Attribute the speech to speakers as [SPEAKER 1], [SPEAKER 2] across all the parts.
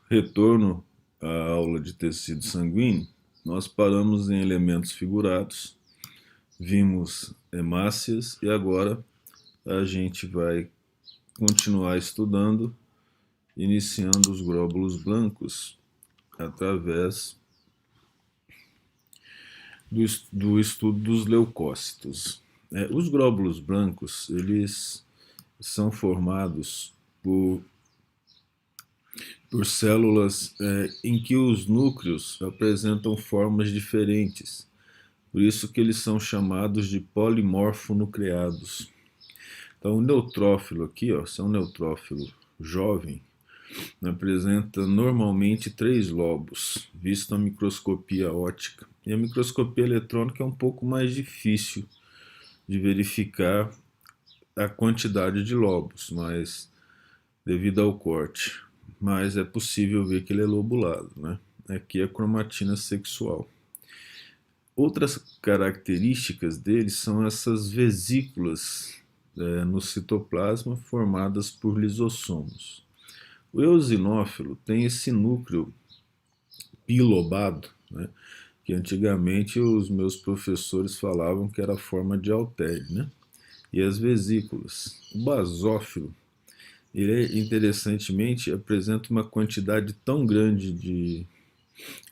[SPEAKER 1] retorno à aula de tecido sanguíneo, nós paramos em elementos figurados, vimos hemácias e agora a gente vai continuar estudando, iniciando os glóbulos brancos através do estudo dos leucócitos. Os glóbulos brancos, eles são formados por células em que os núcleos apresentam formas diferentes. Por isso que eles são chamados de polimorfonucleados. Então o neutrófilo aqui, ó, se é um neutrófilo jovem, apresenta normalmente 3 lobos, visto na microscopia óptica. E a microscopia eletrônica é um pouco mais difícil de verificar a quantidade de lobos, mas devido ao corte. Mas é possível ver que ele é lobulado, né? Aqui é a cromatina sexual. Outras características dele são essas vesículas no citoplasma formadas por lisossomos. O eosinófilo tem esse núcleo bilobado, né, que antigamente os meus professores falavam que era a forma de haltere, né? E as vesículas. O basófilo, ele interessantemente apresenta uma quantidade tão grande de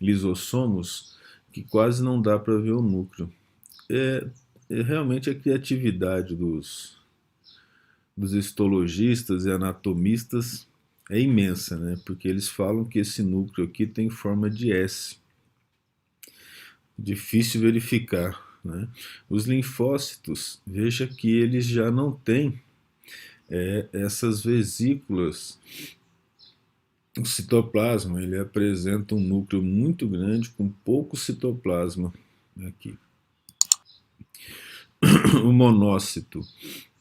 [SPEAKER 1] lisossomos que quase não dá para ver o núcleo. Realmente a criatividade dos histologistas e anatomistas é imensa, né? Porque eles falam que esse núcleo aqui tem forma de S. Difícil verificar, né? Os linfócitos, veja que eles já não têm essas vesículas. O citoplasma, ele apresenta um núcleo muito grande com pouco citoplasma aqui. O monócito,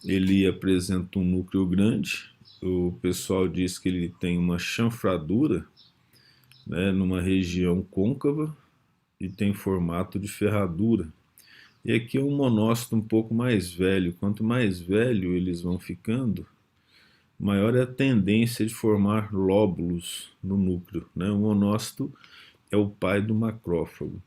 [SPEAKER 1] ele apresenta um núcleo grande. O pessoal diz que ele tem uma chanfradura, né, numa região côncava e tem formato de ferradura. E aqui é um monócito um pouco mais velho. Quanto mais velho eles vão ficando, maior é a tendência de formar lóbulos no núcleo, né? O monócito é o pai do macrófago.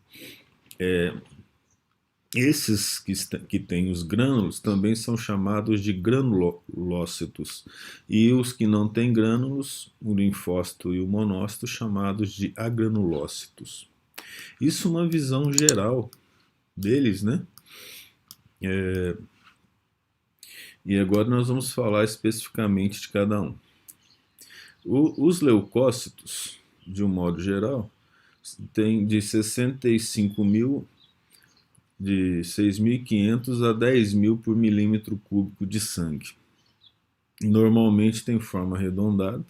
[SPEAKER 1] Esses que têm os grânulos também são chamados de granulócitos. E os que não têm grânulos, o linfócito e o monócito, chamados de agranulócitos. Isso é uma visão geral deles, né? E agora nós vamos falar especificamente de cada um. Os leucócitos, de um modo geral, tem de 65 mil, de 6.500 a 10.000 por milímetro cúbico de sangue. Normalmente tem forma arredondada,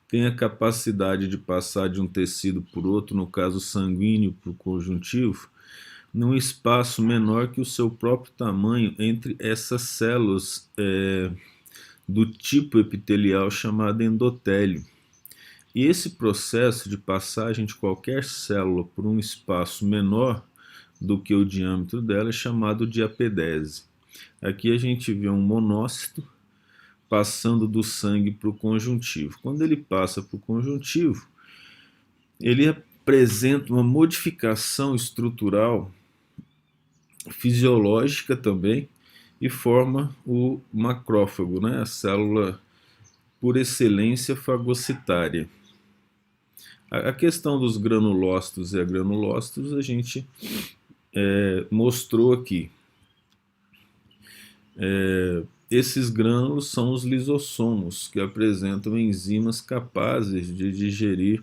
[SPEAKER 1] tem a capacidade de passar de um tecido por outro, no caso sanguíneo para o conjuntivo, num espaço menor que o seu próprio tamanho entre essas células do tipo epitelial chamado endotélio. E esse processo de passagem de qualquer célula por um espaço menor do que o diâmetro dela é chamado de apedese. Aqui a gente vê um monócito passando do sangue para o conjuntivo. Quando ele passa para o conjuntivo, ele apresenta uma modificação estrutural, fisiológica também, e forma o macrófago, né? A célula por excelência fagocitária. A questão dos granulócitos e agranulócitos a gente mostrou aqui. Esses grânulos são os lisossomos, que apresentam enzimas capazes de digerir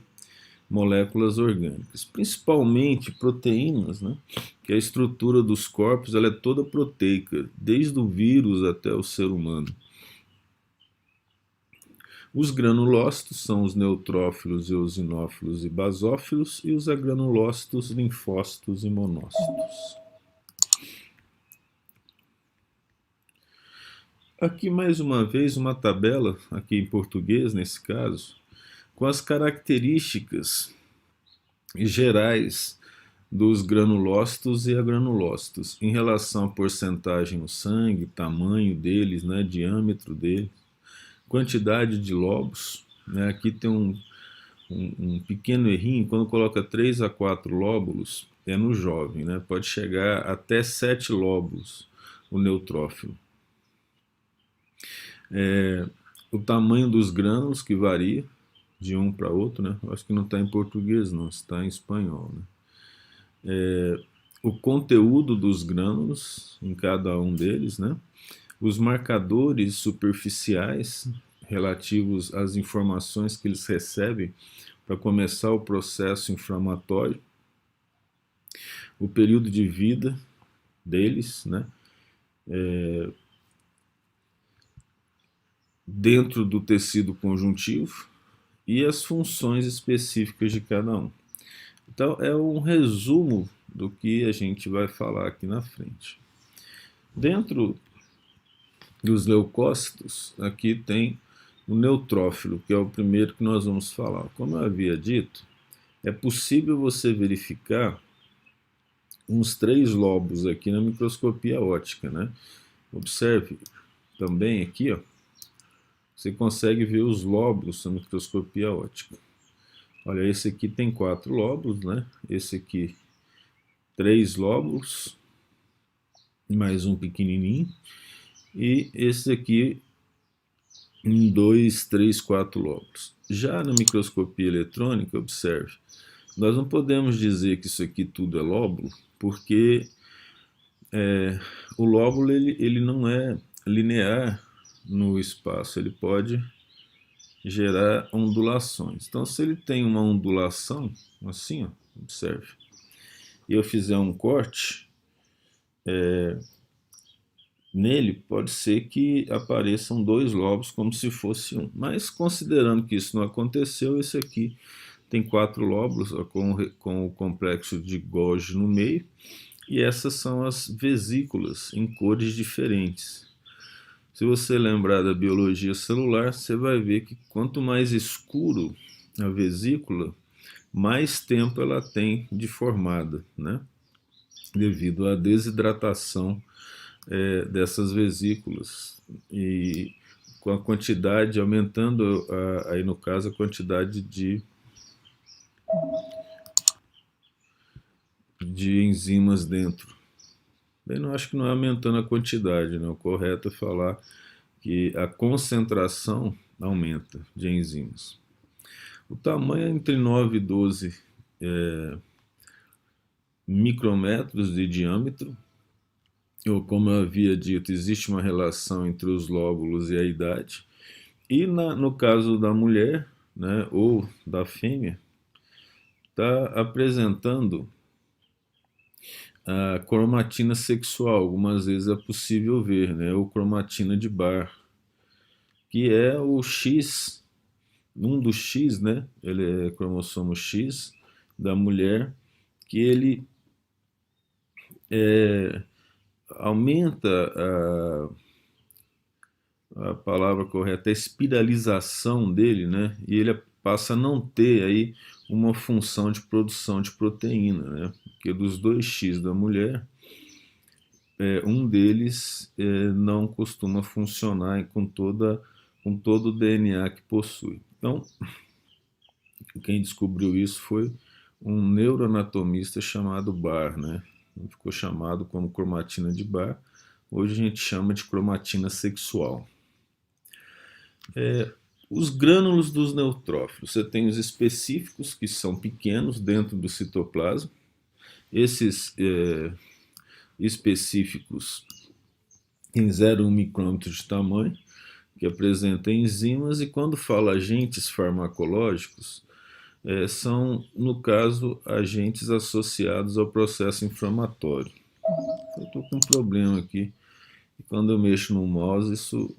[SPEAKER 1] moléculas orgânicas, principalmente proteínas, né? Que a estrutura dos corpos ela é toda proteica, desde o vírus até o ser humano. Os granulócitos são os neutrófilos, eosinófilos e basófilos, e os agranulócitos, linfócitos e monócitos. Aqui mais uma vez uma tabela, aqui em português nesse caso, com as características gerais dos granulócitos e agranulócitos em relação à porcentagem no sangue, tamanho deles, né, diâmetro deles, quantidade de lobos, né, aqui tem um pequeno errinho, quando coloca 3 a 4 lóbulos, é no jovem, né? Pode chegar até 7 lóbulos o neutrófilo. O tamanho dos grânulos que varia de um para outro, né? Eu acho que não está em português não, está em espanhol, né? O conteúdo dos grânulos em cada um deles, né? Os marcadores superficiais relativos às informações que eles recebem para começar o processo inflamatório, o período de vida deles, né? Dentro do tecido conjuntivo e as funções específicas de cada um. Então, é um resumo do que a gente vai falar aqui na frente. Dentro dos leucócitos, aqui tem o neutrófilo, que é o primeiro que nós vamos falar. Como eu havia dito, é possível você verificar uns 3 lobos aqui na microscopia óptica, né? Observe também aqui, ó, você consegue ver os lóbulos na microscopia óptica. Olha, esse aqui tem 4 lóbulos, né? Esse aqui 3 lóbulos, mais um pequenininho, e esse aqui em 2, 3, 4 lóbulos. Já na microscopia eletrônica, observe, nós não podemos dizer que isso aqui tudo é lóbulo, porque o lóbulo ele não é linear no espaço, ele pode gerar ondulações. Então, se ele tem uma ondulação, assim, ó, observe, e eu fizer um corte, nele pode ser que apareçam 2 lobos como se fosse um. Mas considerando que isso não aconteceu, esse aqui tem 4 lóbulos com o complexo de Golgi no meio, e essas são as vesículas em cores diferentes. Se você lembrar da biologia celular, você vai ver que quanto mais escuro a vesícula, mais tempo ela tem de formada, né? Devido à desidratação dessas vesículas e com a quantidade, aumentando aí no caso a quantidade de enzimas dentro. Bem, não acho que não é aumentando a quantidade, né? O correto é falar que a concentração aumenta de enzimas. O tamanho é entre 9 e 12 micrômetros de diâmetro, ou como eu havia dito, existe uma relação entre os lóbulos e a idade. E no caso da mulher, né, ou da fêmea, está apresentando a cromatina sexual. Algumas vezes é possível ver, né, ou cromatina de Barr, que é o X, um dos X, né, ele é cromossomo X da mulher, que ele aumenta a palavra correta, a espiralização dele, né? E ele passa a não ter aí uma função de produção de proteína, né? Porque dos 2X da mulher, um deles não costuma funcionar com todo o DNA que possui. Então, quem descobriu isso foi um neuroanatomista chamado Barr, né? Ficou chamado como cromatina de Barr. Hoje a gente chama de cromatina sexual. Os grânulos dos neutrófilos, você tem os específicos, que são pequenos dentro do citoplasma. Esses específicos têm 0,1 micrômetro de tamanho, que apresentam enzimas, e quando fala agentes farmacológicos, são, no caso, agentes associados ao processo inflamatório. Eu estou com um problema aqui, e quando eu mexo no mouse, isso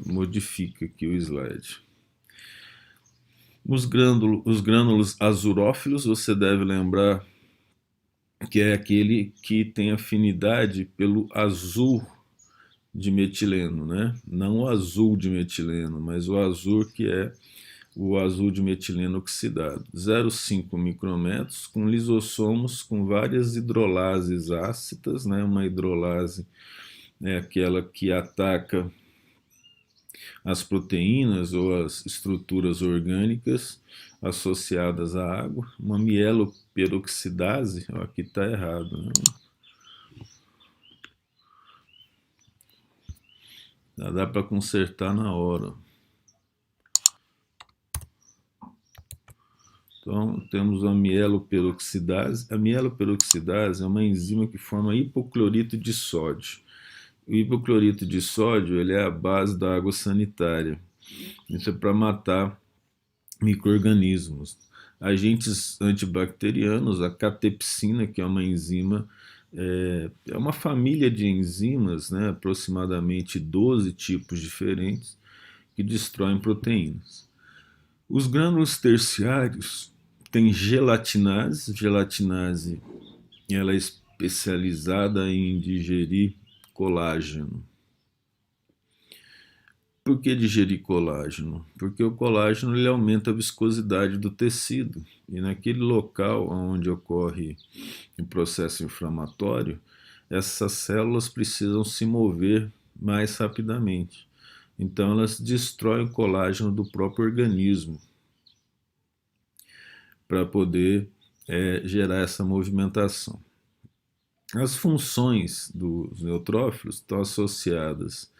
[SPEAKER 1] modifica aqui o slide. Os grânulos azurófilos, você deve lembrar que é aquele que tem afinidade pelo azul de metileno, né? Não o azul de metileno, mas o azul que é o azul de metileno oxidado. 0,5 micrômetros, com lisossomos com várias hidrolases ácidas, né? Uma hidrolase é aquela que ataca as proteínas ou as estruturas orgânicas associadas à água. Uma mieloperoxidase, ó, aqui está errado, né? Dá para consertar na hora. Então, temos a mieloperoxidase. A mieloperoxidase é uma enzima que forma hipoclorito de sódio. O hipoclorito de sódio ele é a base da água sanitária. Isso é para matar micro-organismos. Agentes antibacterianos, a catepsina, que é uma enzima, é uma família de enzimas, né, aproximadamente 12 tipos diferentes, que destroem proteínas. Os grânulos terciários têm gelatinase. Gelatinase ela é especializada em digerir colágeno. Por que digerir colágeno? Porque o colágeno ele aumenta a viscosidade do tecido e naquele local onde ocorre o processo inflamatório, essas células precisam se mover mais rapidamente. Então elas destroem o colágeno do próprio organismo para poder gerar essa movimentação. As funções dos neutrófilos estão associadas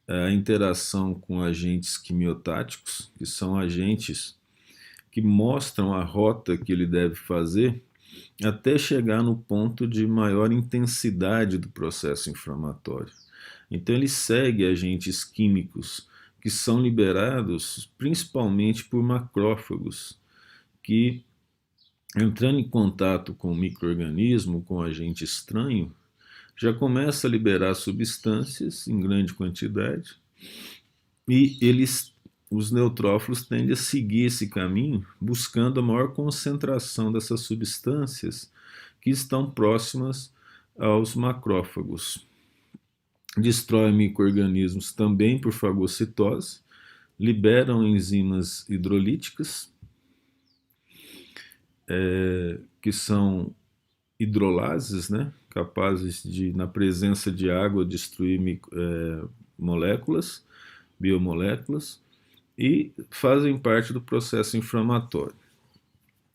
[SPEAKER 1] à interação com agentes quimiotáticos, que são agentes que mostram a rota que ele deve fazer até chegar no ponto de maior intensidade do processo inflamatório. Então ele segue agentes químicos que são liberados principalmente por macrófagos, que entrando em contato com o micro-organismo, com o agente estranho, já começa a liberar substâncias em grande quantidade e os neutrófilos tendem a seguir esse caminho, buscando a maior concentração dessas substâncias que estão próximas aos macrófagos. Destrói micro-organismos também por fagocitose, liberam enzimas hidrolíticas, que são hidrolases, né, capazes de, na presença de água, destruir moléculas, biomoléculas, e fazem parte do processo inflamatório.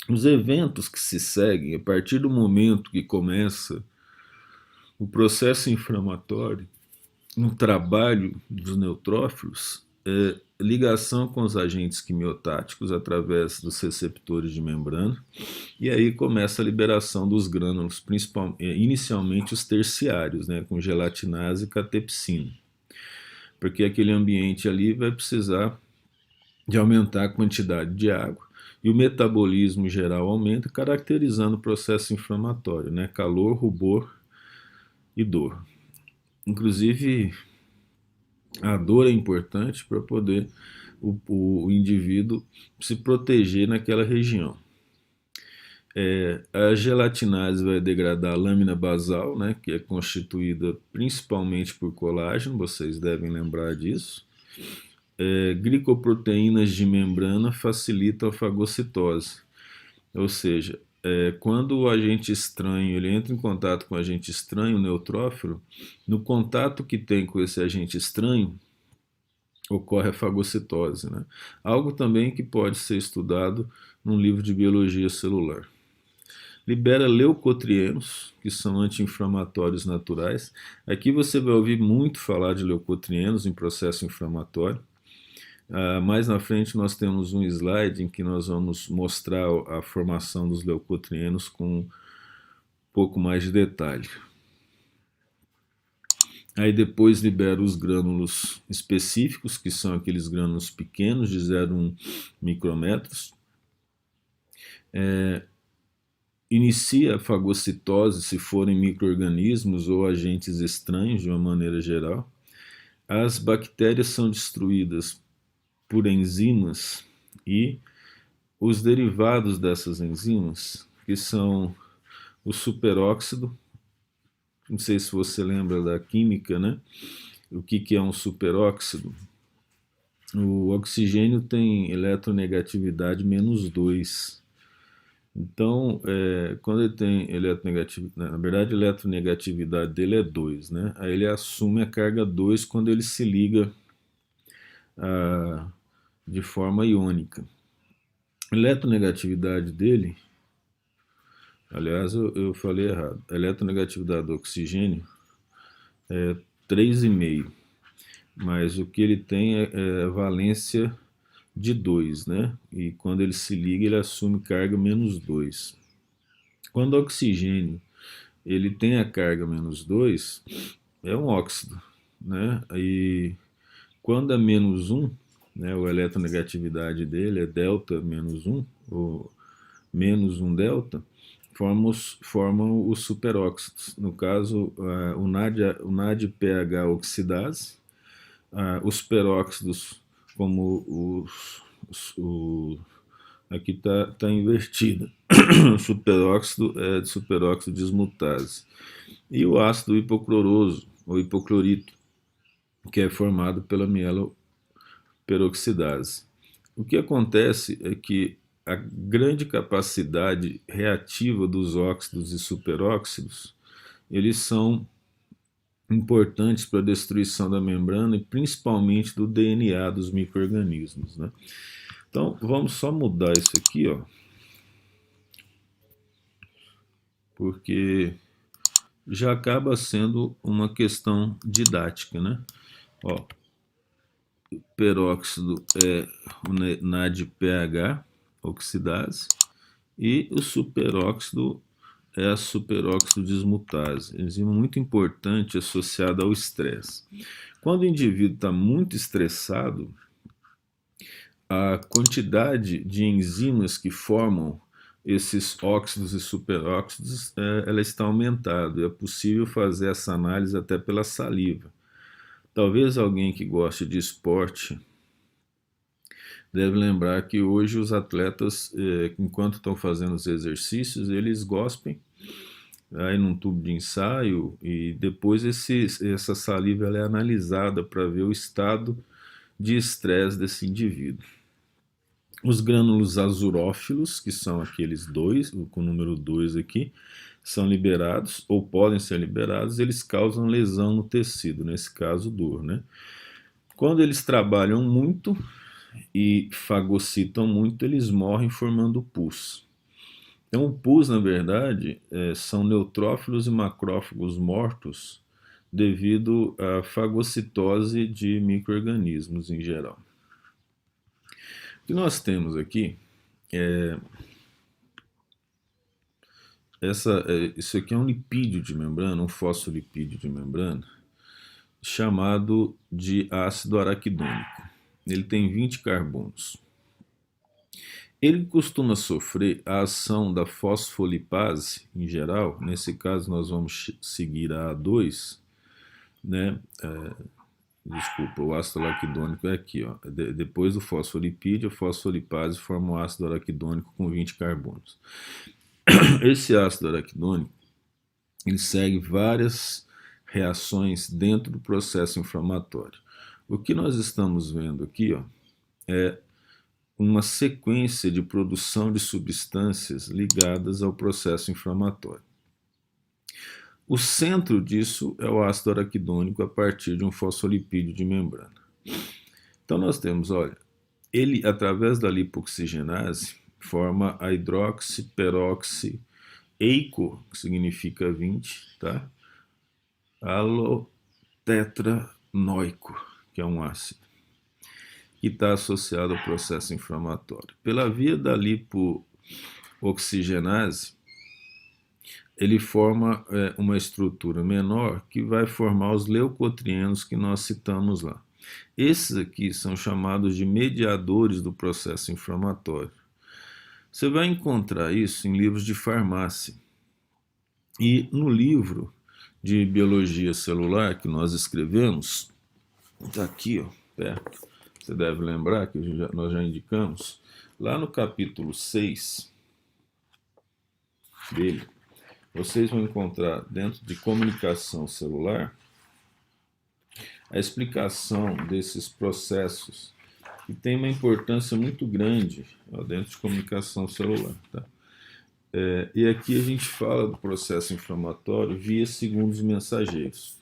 [SPEAKER 1] Os eventos que se seguem, a partir do momento que começa o processo inflamatório, no trabalho dos neutrófilos, ligação com os agentes quimiotáticos através dos receptores de membrana, e aí começa a liberação dos grânulos, inicialmente os terciários, né, com gelatinase e catepsina, porque aquele ambiente ali vai precisar de aumentar a quantidade de água, e o metabolismo geral aumenta, caracterizando o processo inflamatório, né, calor, rubor e dor. Inclusive, a dor é importante para poder o indivíduo se proteger naquela região. A gelatinase vai degradar a lâmina basal, né, que é constituída principalmente por colágeno, vocês devem lembrar disso. Glicoproteínas de membrana facilitam a fagocitose, ou seja, quando o agente estranho ele entra em contato com o agente estranho, o neutrófilo, no contato que tem com esse agente estranho, ocorre a fagocitose, né? Algo também que pode ser estudado num livro de biologia celular. Libera leucotrienos, que são anti-inflamatórios naturais. Aqui você vai ouvir muito falar de leucotrienos em processo inflamatório. Mais na frente nós temos um slide em que nós vamos mostrar a formação dos leucotrienos com um pouco mais de detalhe. Aí depois libera os grânulos específicos, que são aqueles grânulos pequenos de 0,1 micrômetros. Inicia a fagocitose se forem micro-organismos ou agentes estranhos de uma maneira geral. As bactérias são destruídas por enzimas e os derivados dessas enzimas, que são o superóxido, não sei se você lembra da química, né? O que é um superóxido? O oxigênio tem eletronegatividade -2. Então, quando ele tem eletronegatividade, na verdade a eletronegatividade dele é 2, né? Aí ele assume a carga 2 quando ele se liga de forma iônica. A eletronegatividade dele, aliás, eu falei errado, a eletronegatividade do oxigênio é 3,5, mas o que ele tem é valência de 2, né? E quando ele se liga, ele assume carga -2. Quando o oxigênio ele tem a carga -2, é um óxido, né? E quando é -1, né, a eletronegatividade dele é delta -1, ou -1 delta, formam os superóxidos. No caso, o NADPH oxidase, os peróxidos, como aqui está invertido, superóxido é de superóxido dismutase, e o ácido hipocloroso, ou hipoclorito, que é formado pela mieloperoxidase. O que acontece é que a grande capacidade reativa dos óxidos e superóxidos, eles são importantes para a destruição da membrana e principalmente do DNA dos micro-organismos, né? Então, vamos só mudar isso aqui, ó, porque já acaba sendo uma questão didática, né? Ó, peróxido é o NADPH oxidase e o superóxido é a superóxido dismutase, enzima muito importante associada ao estresse. Quando o indivíduo está muito estressado, a quantidade de enzimas que formam esses óxidos e superóxidos, ela está aumentada. É possível fazer essa análise até pela saliva. Talvez alguém que goste de esporte deve lembrar que hoje os atletas, enquanto estão fazendo os exercícios, eles gospem aí num tubo de ensaio, e depois essa saliva ela é analisada para ver o estado de estresse desse indivíduo. Os grânulos azurófilos, que são aqueles dois, com o número 2 aqui, são liberados, ou podem ser liberados, eles causam lesão no tecido, nesse caso dor, né? Quando eles trabalham muito e fagocitam muito, eles morrem formando pus. Então o pus, na verdade, são neutrófilos e macrófagos mortos devido à fagocitose de micro-organismos em geral. O que nós temos aqui isso aqui é um lipídio de membrana, um fosfolipídio de membrana, chamado de ácido araquidônico. Ele tem 20 carbonos. Ele costuma sofrer a ação da fosfolipase, em geral, nesse caso nós vamos seguir a A2, né? Desculpa, o ácido araquidônico é aqui, ó. Depois do fosfolipídio, a fosfolipase forma um ácido araquidônico com 20 carbonos. Esse ácido araquidônico, ele segue várias reações dentro do processo inflamatório. O que nós estamos vendo aqui, ó, é uma sequência de produção de substâncias ligadas ao processo inflamatório. O centro disso é o ácido araquidônico a partir de um fosfolipídio de membrana. Então nós temos, olha, ele através da lipoxigenase forma a hidroxiperoxi eico, que significa 20, tá? Alotetranoico, que é um ácido, que está associado ao processo inflamatório. Pela via da lipooxigenase, ele forma uma estrutura menor que vai formar os leucotrienos que nós citamos lá. Esses aqui são chamados de mediadores do processo inflamatório. Você vai encontrar isso em livros de farmácia. E no livro de biologia celular que nós escrevemos, está aqui, ó, perto, você deve lembrar que nós já indicamos, lá no capítulo 6 dele, vocês vão encontrar dentro de comunicação celular a explicação desses processos que tem uma importância muito grande, ó, dentro de comunicação celular, tá? E aqui a gente fala do processo inflamatório via segundos mensageiros.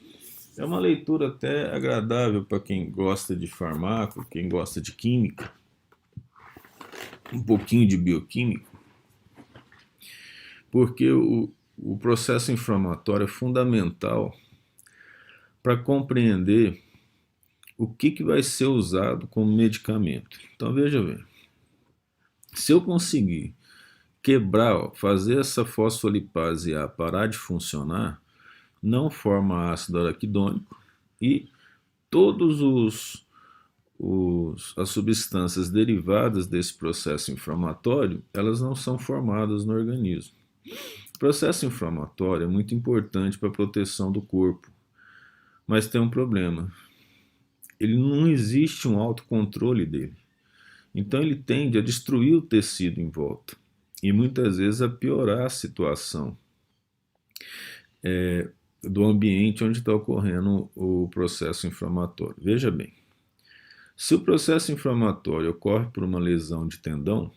[SPEAKER 1] É uma leitura até agradável para quem gosta de farmaco, quem gosta de química, um pouquinho de bioquímica, porque o processo inflamatório é fundamental para compreender o que vai ser usado como medicamento. Então veja bem, se eu conseguir quebrar, fazer essa fosfolipase A parar de funcionar, não forma ácido araquidônico e todos as substâncias derivadas desse processo inflamatório, elas não são formadas no organismo. O processo inflamatório é muito importante para a proteção do corpo, mas tem um problema. Ele não existe um autocontrole dele. Então ele tende a destruir o tecido em volta e muitas vezes a piorar a situação do ambiente onde está ocorrendo o processo inflamatório. Veja bem, se o processo inflamatório ocorre por uma lesão de tendão,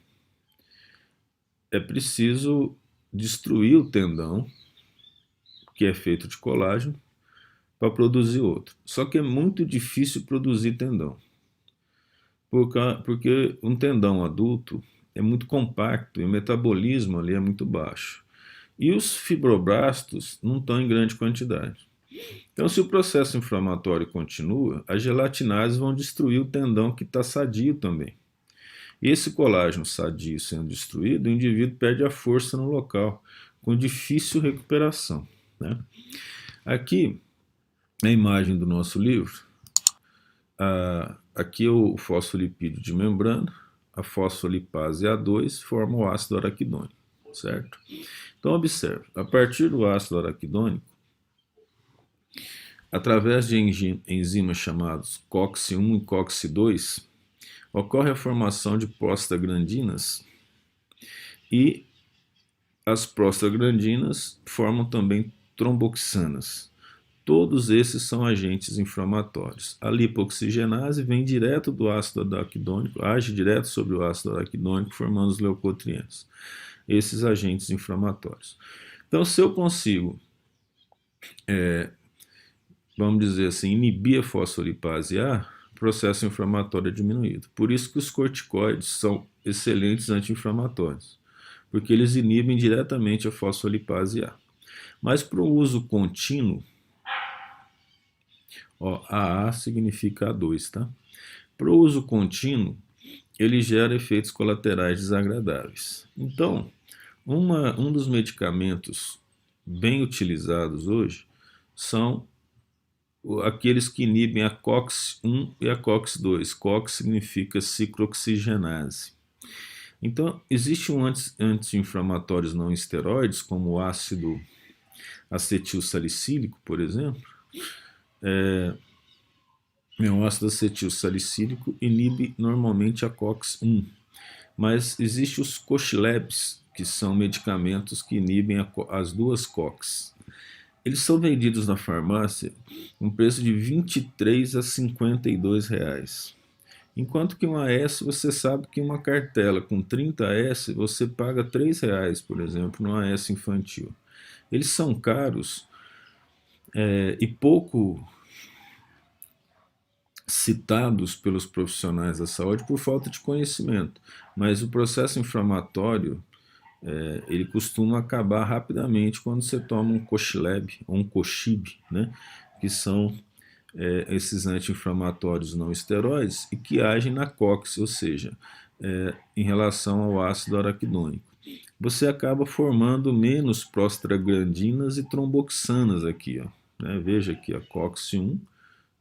[SPEAKER 1] é preciso destruir o tendão, que é feito de colágeno, para produzir outro. Só que é muito difícil produzir tendão, porque um tendão adulto é muito compacto e o metabolismo ali é muito baixo. E os fibroblastos não estão em grande quantidade. Então, se o processo inflamatório continua, as gelatinases vão destruir o tendão que está sadio também. E esse colágeno sadio sendo destruído, o indivíduo perde a força no local, com difícil recuperação, né? Aqui, a imagem do nosso livro, aqui é o fosfolipídio de membrana, a fosfolipase A2 forma o ácido araquidônico, certo? Então, observe, a partir do ácido araquidônico, através de enzimas chamadas COX-1 e COX-2, ocorre a formação de prostaglandinas e as prostaglandinas formam também tromboxanas. Todos esses são agentes inflamatórios. A lipoxigenase vem direto do ácido araquidônico, age direto sobre o ácido araquidônico, formando os leucotrienos. Esses agentes inflamatórios. Então, se eu consigo, vamos dizer assim, inibir a fosfolipase A, o processo inflamatório é diminuído. Por isso que os corticoides são excelentes anti-inflamatórios, porque eles inibem diretamente a fosfolipase A. Mas para o uso contínuo, AA significa A2, tá? Para o uso contínuo, ele gera efeitos colaterais desagradáveis. Então, um dos medicamentos bem utilizados hoje são aqueles que inibem a COX-1 e a COX-2. COX significa ciclooxigenase. Então, existem anti-inflamatórios não esteroides, como o ácido acetilsalicílico, por exemplo. O ácido acetilsalicílico inibe normalmente a COX-1, mas existem os Cochleps, que são medicamentos que inibem as duas COX. Eles são vendidos na farmácia com preço de R$ 23 a R$ 52. Enquanto que um AS, você sabe que uma cartela com 30 AS, você paga R$ 3, por exemplo, no AS infantil. Eles são caros e pouco citados pelos profissionais da saúde por falta de conhecimento, mas o processo inflamatório ele costuma acabar rapidamente quando você toma um Cochlev ou um Cochib, né, que são esses anti-inflamatórios não esteroides e que agem na COX, ou seja, em relação ao ácido araquidônico. Você acaba formando menos prostaglandinas e tromboxanas aqui, ó, né? Veja aqui a COX-1,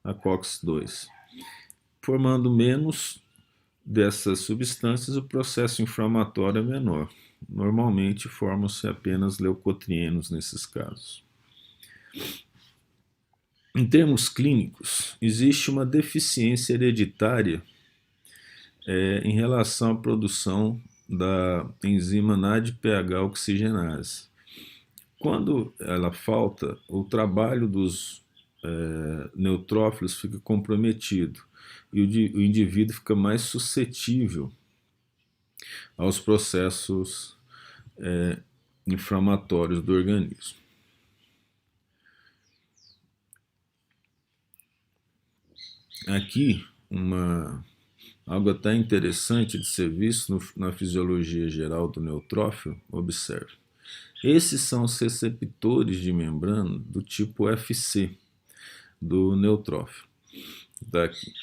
[SPEAKER 1] a COX-2. Formando menos dessas substâncias, o processo inflamatório é menor. Normalmente formam-se apenas leucotrienos nesses casos. Em termos clínicos, existe uma deficiência hereditária em relação à produção da enzima NADPH oxigenase. Quando ela falta, o trabalho dos neutrófilos fica comprometido e o indivíduo fica mais suscetível aos processos inflamatórios do organismo. aqui algo até interessante de ser visto na fisiologia geral do neutrófilo. Observe. Esses são os receptores de membrana do tipo FC do neutrófilo. Daqui.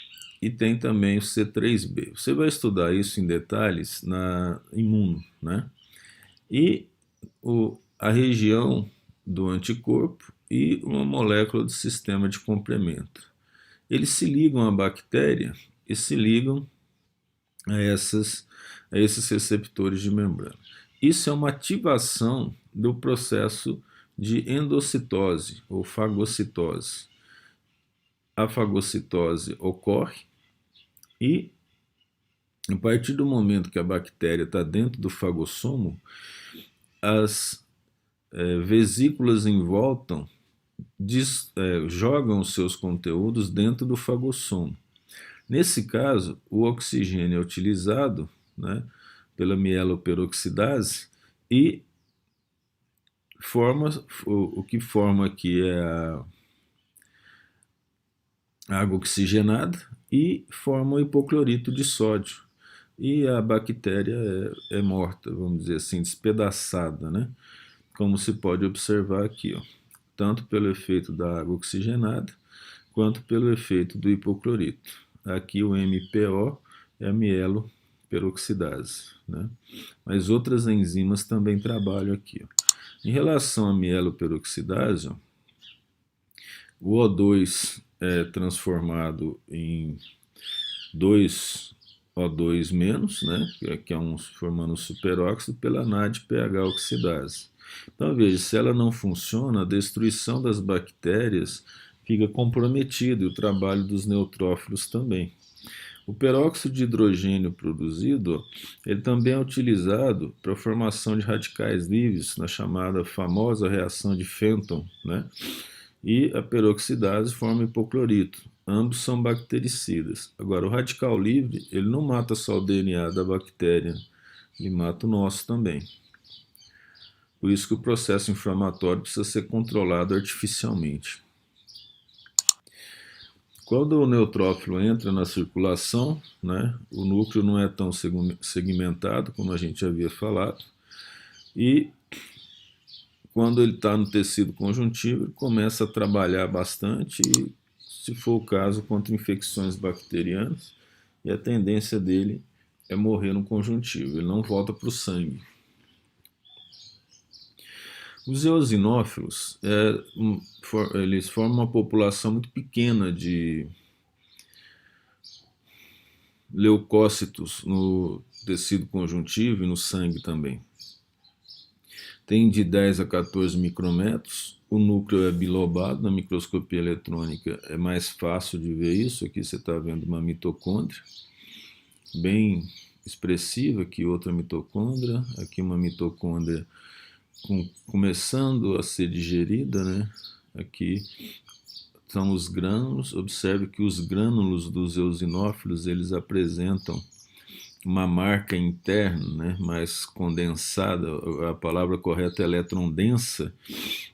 [SPEAKER 1] E tem também o C3b. Você vai estudar isso em detalhes na imuno, né? E a região do anticorpo e uma molécula do sistema de complemento. Eles se ligam à bactéria e se ligam a esses receptores de membrana. Isso é uma ativação do processo de endocitose ou fagocitose. A fagocitose ocorre e, a partir do momento que a bactéria está dentro do fagossomo, as vesículas em volta jogam os seus conteúdos dentro do fagossomo. Nesse caso, o oxigênio é utilizado, né, pela mieloperoxidase e o que forma aqui é a água oxigenada e forma o hipoclorito de sódio. E a bactéria é morta, vamos dizer assim, despedaçada, né? Como se pode observar aqui, ó, tanto pelo efeito da água oxigenada, quanto pelo efeito do hipoclorito. Aqui o MPO é a mieloperoxidase, né? Mas outras enzimas também trabalham aqui, ó. Em relação à mieloperoxidase, ó, o O2 é transformado em 2O2-, né, que é formando um superóxido pela NADPH oxidase. Então veja, se ela não funciona, a destruição das bactérias fica comprometida e o trabalho dos neutrófilos também. O peróxido de hidrogênio produzido, ele também é utilizado para a formação de radicais livres na chamada famosa reação de Fenton, né? E a peroxidase forma hipoclorito. Ambos são bactericidas. Agora, o radical livre, ele não mata só o DNA da bactéria, ele mata o nosso também. Por isso que o processo inflamatório precisa ser controlado artificialmente. Quando o neutrófilo entra na circulação, né, o núcleo não é tão segmentado, como a gente havia falado, e quando ele está no tecido conjuntivo, ele começa a trabalhar bastante e, se for o caso, contra infecções bacterianas, e a tendência dele é morrer no conjuntivo, ele não volta para o sangue. Os eosinófilos, eles formam uma população muito pequena de leucócitos no tecido conjuntivo e no sangue também. Tem de 10 a 14 micrômetros, o núcleo é bilobado, na microscopia eletrônica é mais fácil de ver isso. Aqui você está vendo uma mitocôndria, bem expressiva, aqui outra mitocôndria, aqui uma mitocôndria começando a ser digerida, né? Aqui são os grânulos. Observe que os grânulos dos eosinófilos, eles apresentam uma marca interna, né, mais condensada, a palavra correta é elétron densa,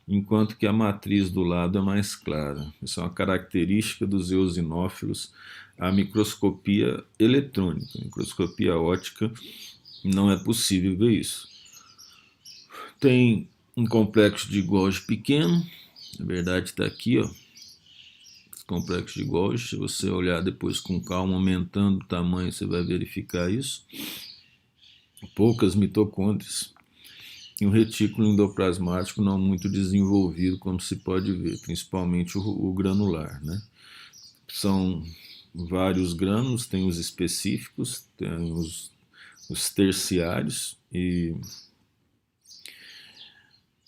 [SPEAKER 1] enquanto que a matriz do lado é mais clara. Isso é uma característica dos eosinófilos. A microscopia eletrônica, a microscopia óptica, não é possível ver isso. Tem um complexo de Golgi pequeno, na verdade está aqui, ó, complexo de Golgi. Se você olhar depois com calma, aumentando o tamanho, você vai verificar isso. Poucas mitocôndrias e um retículo endoplasmático não muito desenvolvido, como se pode ver, principalmente o granular, né? São vários grânulos, tem os específicos, tem os terciários, e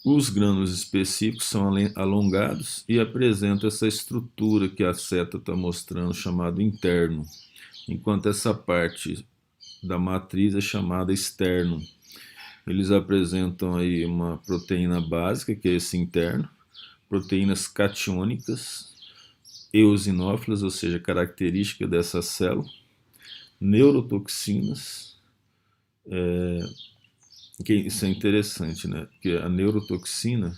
[SPEAKER 1] os grânulos específicos são alongados e apresentam essa estrutura que a seta está mostrando, chamado interno, enquanto essa parte da matriz é chamada externo. Eles apresentam aí uma proteína básica, que é esse interno, proteínas catiônicas, eosinófilas, ou seja, característica dessa célula, neurotoxinas, que isso é interessante, né? Porque a neurotoxina,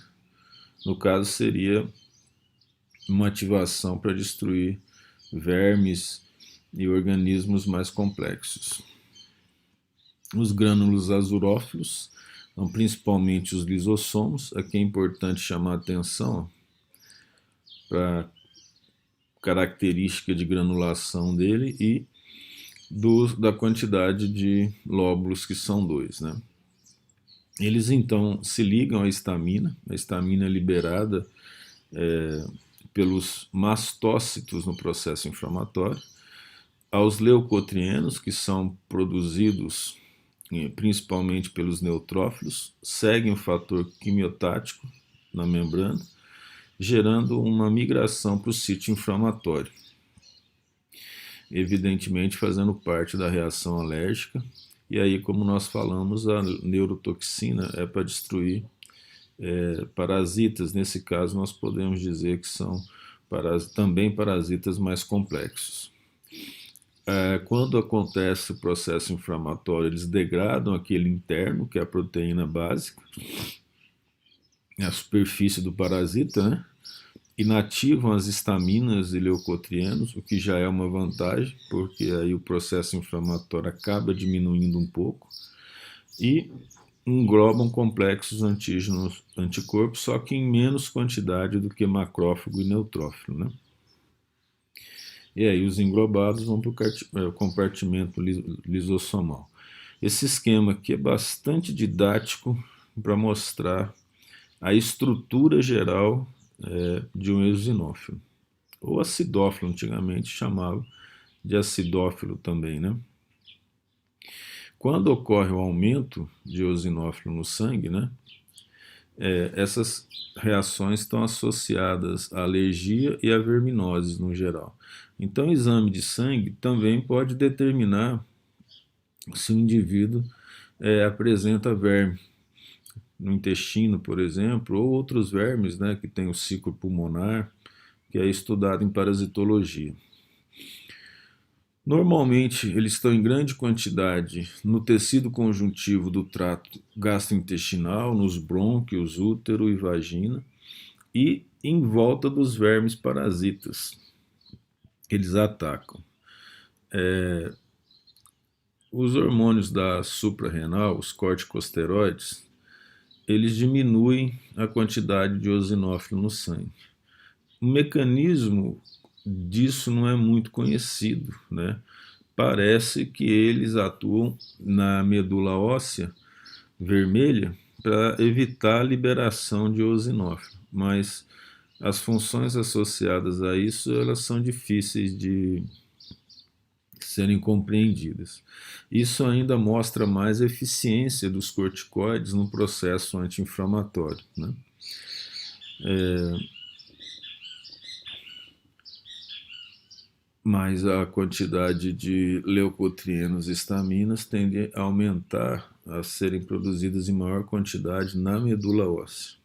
[SPEAKER 1] no caso, seria uma ativação para destruir vermes e organismos mais complexos. Os grânulos azurófilos são principalmente os lisossomos. Aqui é importante chamar a atenção para a característica de granulação dele e da quantidade de lóbulos, que são 2, né? Eles então se ligam à histamina. A histamina é liberada pelos mastócitos no processo inflamatório, aos leucotrienos, que são produzidos principalmente pelos neutrófilos, seguem o fator quimiotático na membrana, gerando uma migração para o sítio inflamatório, evidentemente fazendo parte da reação alérgica. E aí, como nós falamos, a neurotoxina é para destruir parasitas. Nesse caso, nós podemos dizer que são também parasitas mais complexos. Quando acontece o processo inflamatório, eles degradam aquele interno, que é a proteína básica, a superfície do parasita, né? Inativam as histaminas e leucotrienos, o que já é uma vantagem, porque aí o processo inflamatório acaba diminuindo um pouco, e englobam complexos antígenos anticorpos, só que em menos quantidade do que macrófago e neutrófilo, né? E aí os englobados vão para o compartimento lisossomal. Esse esquema aqui é bastante didático para mostrar a estrutura geral de um eosinófilo, ou acidófilo, antigamente chamava de acidófilo também, né? Quando ocorre o aumento de eosinófilo no sangue, né, essas reações estão associadas à alergia e à verminose no geral. Então, o exame de sangue também pode determinar se o indivíduo apresenta verme no intestino, por exemplo, ou outros vermes, né, que tem o ciclo pulmonar, que é estudado em parasitologia. Normalmente, eles estão em grande quantidade no tecido conjuntivo do trato gastrointestinal, nos brônquios, útero e vagina, e em volta dos vermes parasitas que eles atacam. Os hormônios da suprarrenal, os corticosteroides, eles diminuem a quantidade de eosinófilo no sangue. O mecanismo disso não é muito conhecido, né? Parece que eles atuam na medula óssea vermelha para evitar a liberação de eosinófilo, mas as funções associadas a isso, elas são difíceis de serem compreendidas. Isso ainda mostra mais a eficiência dos corticoides no processo anti-inflamatório, né? Mas a quantidade de leucotrienos e histaminas tende a aumentar, a serem produzidas em maior quantidade na medula óssea.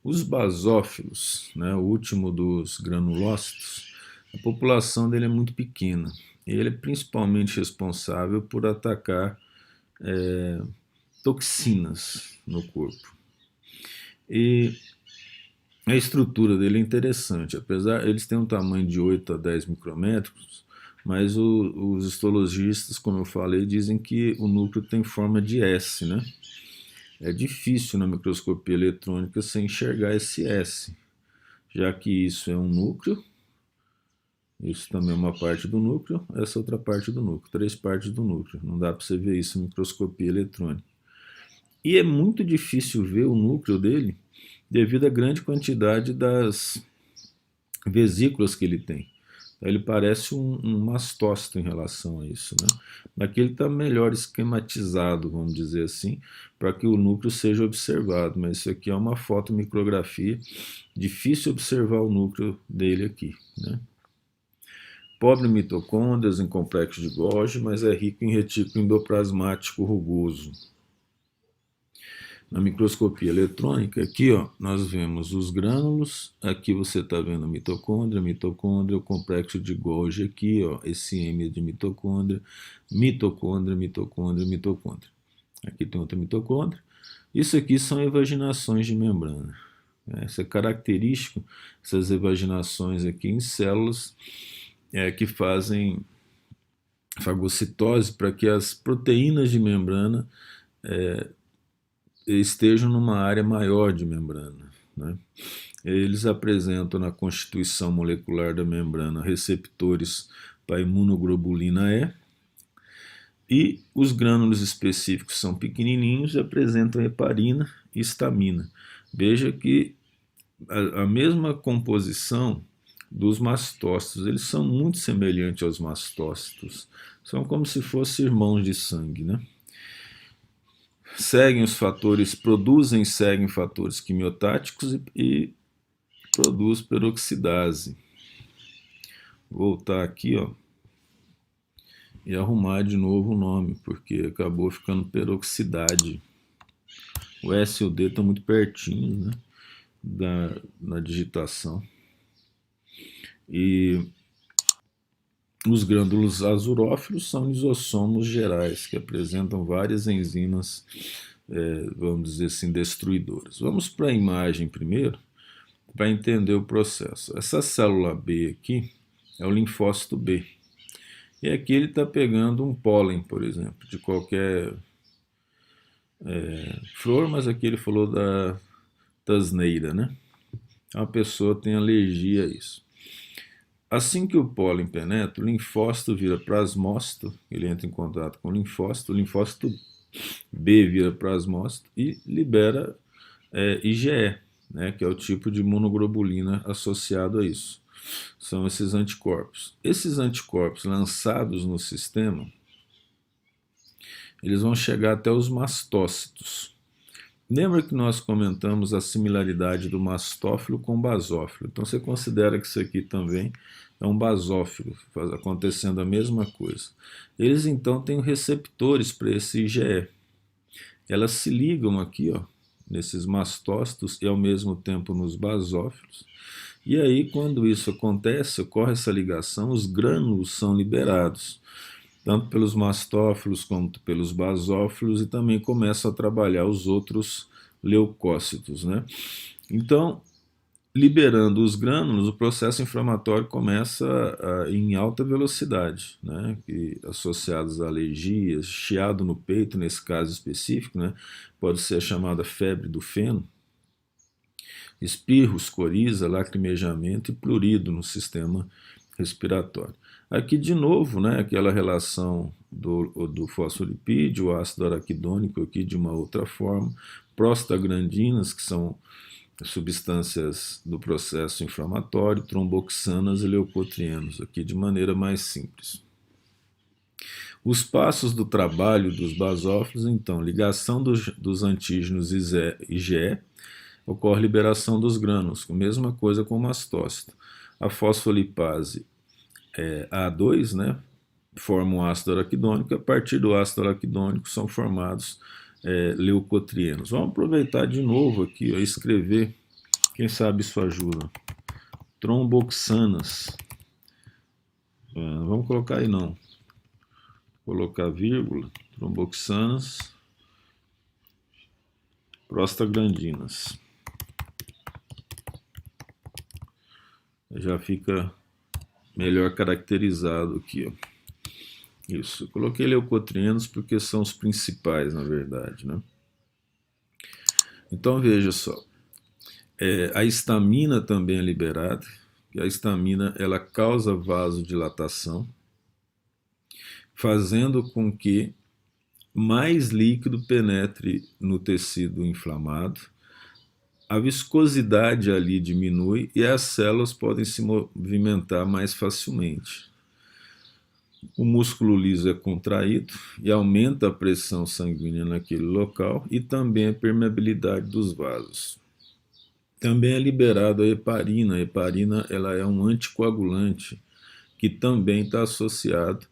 [SPEAKER 1] Os basófilos, né, o último dos granulócitos, a população dele é muito pequena. Ele é principalmente responsável por atacar toxinas no corpo. E a estrutura dele é interessante, apesar eles têm um tamanho de 8 a 10 micrômetros, mas os histologistas, como eu falei, dizem que o núcleo tem forma de S, né? É difícil na microscopia eletrônica você enxergar esse S, já que isso é um núcleo, isso também é uma parte do núcleo, essa outra parte do núcleo, 3 partes do núcleo. Não dá para você ver isso em microscopia eletrônica. E é muito difícil ver o núcleo dele devido à grande quantidade das vesículas que ele tem. Ele parece um mastócito em relação a isso, né? Aqui ele está melhor esquematizado, vamos dizer assim, para que o núcleo seja observado, mas isso aqui é uma fotomicrografia, difícil observar o núcleo dele aqui, né? Pobre em mitocôndrias, em complexo de Golgi, mas é rico em retículo endoplasmático rugoso. Na microscopia eletrônica, aqui ó, nós vemos os grânulos, aqui você está vendo a mitocôndria, o complexo de Golgi aqui, ó, esse M é de mitocôndria, mitocôndria. Aqui tem outra mitocôndria. Isso aqui são evaginações de membrana. né? Isso é característico, essas evaginações aqui em células que fazem fagocitose para que as proteínas de membrana estejam numa área maior de membrana, né? Eles apresentam na constituição molecular da membrana receptores para imunoglobulina E, e os grânulos específicos são pequenininhos e apresentam heparina e histamina. Veja que a mesma composição dos mastócitos, eles são muito semelhantes aos mastócitos, são como se fossem irmãos de sangue, né? Seguem os fatores, produzem e seguem fatores quimiotáticos e produz peroxidase. Vou voltar aqui, ó, e arrumar de novo o nome, porque acabou ficando peroxidade. O S e o D estão muito pertinhos, né, na digitação. E os grânulos azurófilos são lisossomos gerais, que apresentam várias enzimas, vamos dizer assim, destruidoras. Vamos para a imagem primeiro, para entender o processo. Essa célula B aqui é o linfócito B. E aqui ele está pegando um pólen, por exemplo, de qualquer flor, mas aqui ele falou da tasneira, né? A pessoa tem alergia a isso. Assim que o pólen penetra, o linfócito vira plasmócito, ele entra em contato com o linfócito B vira plasmócito e libera IgE, né, que é o tipo de imunoglobulina associado a isso. São esses anticorpos. Esses anticorpos lançados no sistema, eles vão chegar até os mastócitos. Lembra que nós comentamos a similaridade do mastófilo com o basófilo? Então você considera que isso aqui também é um basófilo, acontecendo a mesma coisa. Eles então têm receptores para esse IgE. Elas se ligam aqui, ó, nesses mastócitos e ao mesmo tempo nos basófilos. E aí, quando isso acontece, ocorre essa ligação, os grânulos são liberados, tanto pelos mastófilos quanto pelos basófilos, e também começam a trabalhar os outros leucócitos, né? Então, liberando os grânulos, o processo inflamatório começa em alta velocidade, né? Associados a alergias, chiado no peito, nesse caso específico, né? Pode ser a chamada febre do feno, espirros, coriza, lacrimejamento e prurido no sistema respiratório. Aqui de novo, né, aquela relação do fosfolipídio, o ácido araquidônico aqui de uma outra forma, prostaglandinas, que são substâncias do processo inflamatório, tromboxanas e leucotrienos, aqui de maneira mais simples. Os passos do trabalho dos basófilos, então, ligação dos antígenos IgE, ocorre liberação dos grânulos, a mesma coisa com o mastócito. A fosfolipase A2, né, forma um ácido araquidônico, a partir do ácido araquidônico são formados leucotrienos. Vamos aproveitar de novo aqui, ó, escrever, quem sabe isso ajuda. Tromboxanas. Vamos colocar aí não. Colocar vírgula, tromboxanas, prostaglandinas. Já fica melhor caracterizado aqui, ó. Isso, eu coloquei leucotrienos porque são os principais, na verdade, né? Então veja só, a histamina também é liberada, e a histamina ela causa vasodilatação, fazendo com que mais líquido penetre no tecido inflamado, a viscosidade ali diminui e as células podem se movimentar mais facilmente. O músculo liso é contraído e aumenta a pressão sanguínea naquele local e também a permeabilidade dos vasos. Também é liberado a heparina. A heparina ela é um anticoagulante que também está associado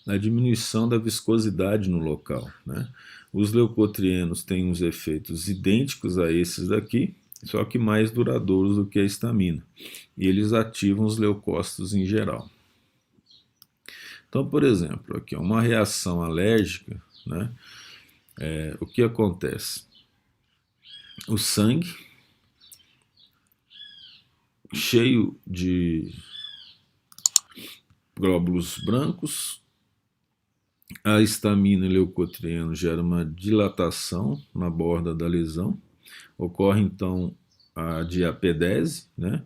[SPEAKER 1] à diminuição da viscosidade no local, né? Os leucotrienos têm uns efeitos idênticos a esses daqui, só que mais duradouros do que a histamina. E eles ativam os leucócitos em geral. Então, por exemplo, aqui uma reação alérgica, né? O que acontece? O sangue cheio de glóbulos brancos. A histamina e leucotrieno gera uma dilatação na borda da lesão. Ocorre então a diapedese, né?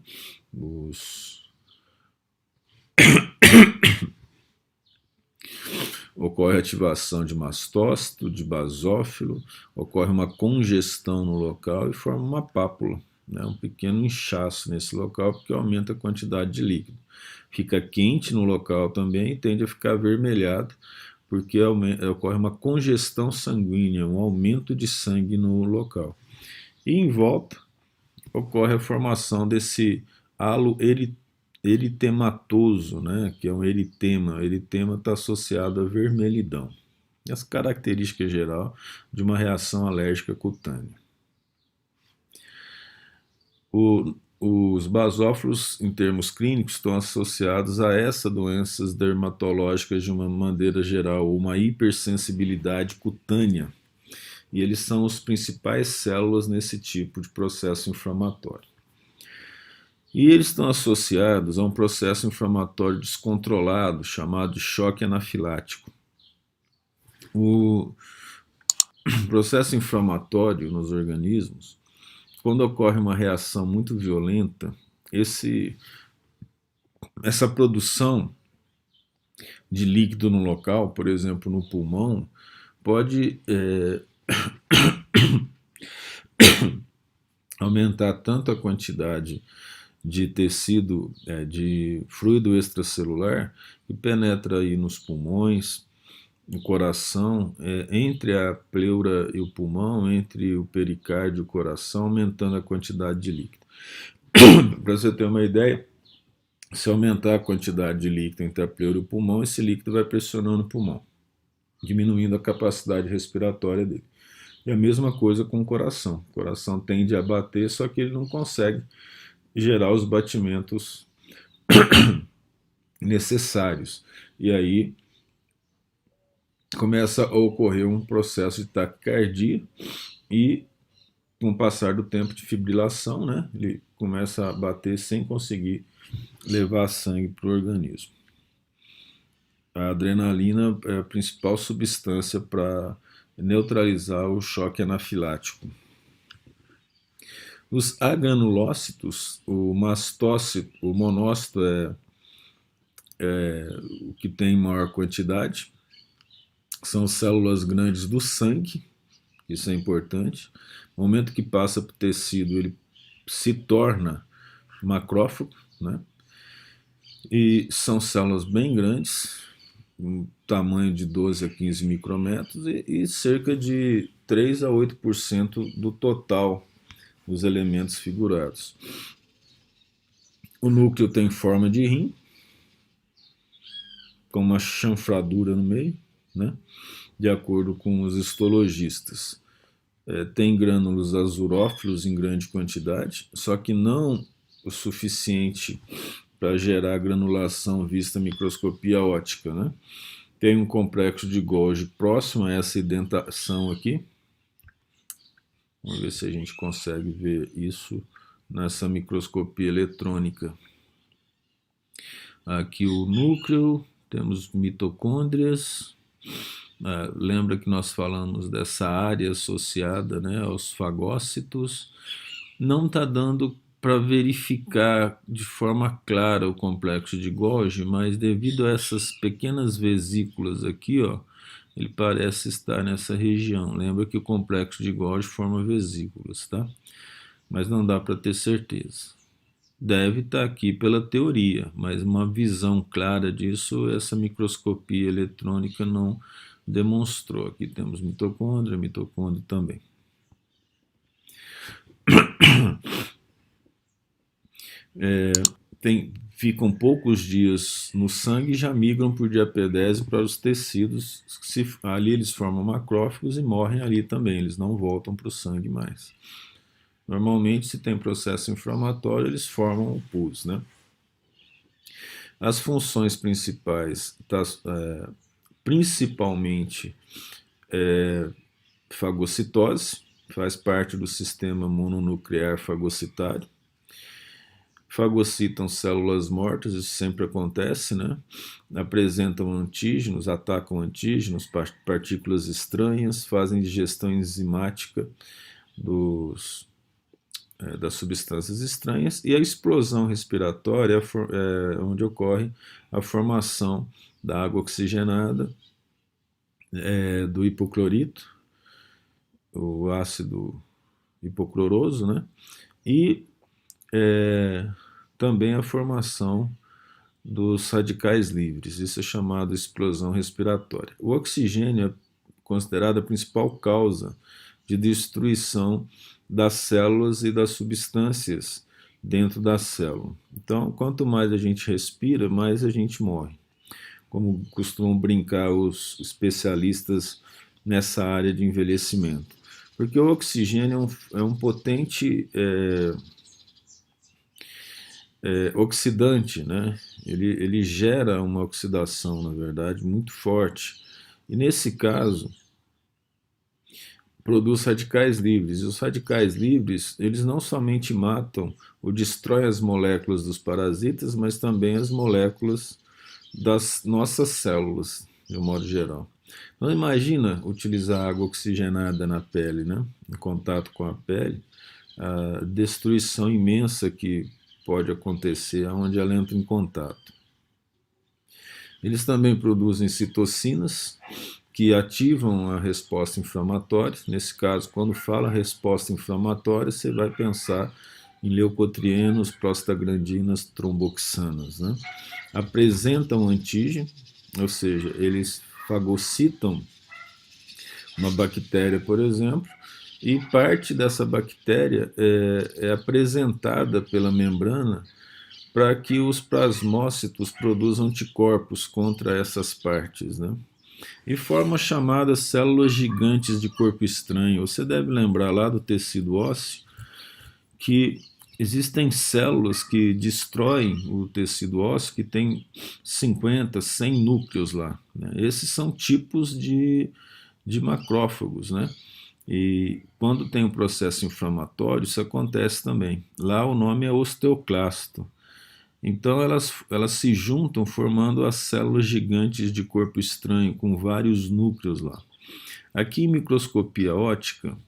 [SPEAKER 1] Ocorre ativação de mastócito, de basófilo, ocorre uma congestão no local e forma uma pápula, né? Um pequeno inchaço nesse local, porque aumenta a quantidade de líquido. Fica quente no local também e tende a ficar avermelhado, porque ocorre uma congestão sanguínea, um aumento de sangue no local. E em volta ocorre a formação desse halo eritematoso, né, que é um eritema. O eritema está associado à vermelhidão. As características gerais de uma reação alérgica cutânea. Os basófilos, em termos clínicos, estão associados a essas doenças dermatológicas de uma maneira geral, uma hipersensibilidade cutânea. E eles são as principais células nesse tipo de processo inflamatório. E eles estão associados a um processo inflamatório descontrolado, chamado de choque anafilático. O processo inflamatório nos organismos, quando ocorre uma reação muito violenta, essa produção de líquido no local, por exemplo, no pulmão, pode aumentar tanto a quantidade de tecido, de fluido extracelular, que penetra aí nos pulmões, no coração, entre a pleura e o pulmão, entre o pericárdio e o coração, aumentando a quantidade de líquido. Para você ter uma ideia, se aumentar a quantidade de líquido entre a pleura e o pulmão, esse líquido vai pressionando o pulmão, diminuindo a capacidade respiratória dele. E a mesma coisa com o coração. O coração tende a bater, só que ele não consegue gerar os batimentos necessários. E aí começa a ocorrer um processo de taquicardia e, com o passar do tempo, de fibrilação, né? Ele começa a bater sem conseguir levar sangue para o organismo. A adrenalina é a principal substância para neutralizar o choque anafilático. Os agranulócitos, o mastócito, o monócito é o que tem maior quantidade, são células grandes do sangue, isso é importante. No momento que passa para o tecido, ele se torna macrófago, né? E são células bem grandes, um tamanho de 12 a 15 micrômetros e cerca de 3 a 8% do total dos elementos figurados. O núcleo tem forma de rim, com uma chanfradura no meio, né? De acordo com os histologistas. Tem grânulos azurófilos em grande quantidade, só que não o suficiente para gerar granulação vista microscopia óptica, né? Tem um complexo de Golgi próximo a essa indentação aqui. Vamos ver se a gente consegue ver isso nessa microscopia eletrônica. Aqui o núcleo, temos mitocôndrias. Lembra que nós falamos dessa área associada, né, aos fagócitos. Não está dando para verificar de forma clara o complexo de Golgi, mas devido a essas pequenas vesículas aqui, ó, ele parece estar nessa região. Lembra que o complexo de Golgi forma vesículas, tá? Mas não dá para ter certeza. Deve estar aqui pela teoria, mas uma visão clara disso, essa microscopia eletrônica não demonstrou. Aqui temos mitocôndria também. Ficam poucos dias no sangue e já migram por diapedese para os tecidos. Ali eles formam macrófagos e morrem ali também, eles não voltam para o sangue mais. Normalmente, se tem processo inflamatório, eles formam o pus, né? As funções principais, principalmente fagocitose, faz parte do sistema mononuclear fagocitário. fagocitam células mortas, isso sempre acontece, né? Apresentam antígenos, atacam antígenos, partículas estranhas, fazem digestão enzimática das substâncias estranhas, e a explosão respiratória é onde ocorre a formação da água oxigenada, do hipoclorito, o ácido hipocloroso, né? E também a formação dos radicais livres. Isso é chamado explosão respiratória. O oxigênio é considerado a principal causa de destruição das células e das substâncias dentro da célula. Então, quanto mais a gente respira, mais a gente morre. Como costumam brincar os especialistas nessa área de envelhecimento. Porque o oxigênio é um potente oxidante, né? Ele gera uma oxidação, na verdade, muito forte. E nesse caso, produz radicais livres. E os radicais livres, eles não somente matam ou destroem as moléculas dos parasitas, mas também as moléculas das nossas células, de um modo geral. Então imagina utilizar água oxigenada na pele, né? Em contato com a pele, a destruição imensa que pode acontecer onde ela entra em contato. Eles também produzem citocinas, que ativam a resposta inflamatória. Nesse caso, quando fala resposta inflamatória, você vai pensar em leucotrienos, prostaglandinas, tromboxanas, né? Apresentam antígeno, ou seja, eles fagocitam uma bactéria, por exemplo, e parte dessa bactéria é apresentada pela membrana para que os plasmócitos produzam anticorpos contra essas partes, né? E forma chamadas células gigantes de corpo estranho. Você deve lembrar lá do tecido ósseo que existem células que destroem o tecido ósseo que tem 50, 100 núcleos lá, né? Esses são tipos de macrófagos, né? E quando tem um processo inflamatório, isso acontece também. Lá o nome é osteoclasto. Então elas se juntam formando as células gigantes de corpo estranho, com vários núcleos lá. Aqui em microscopia óptica,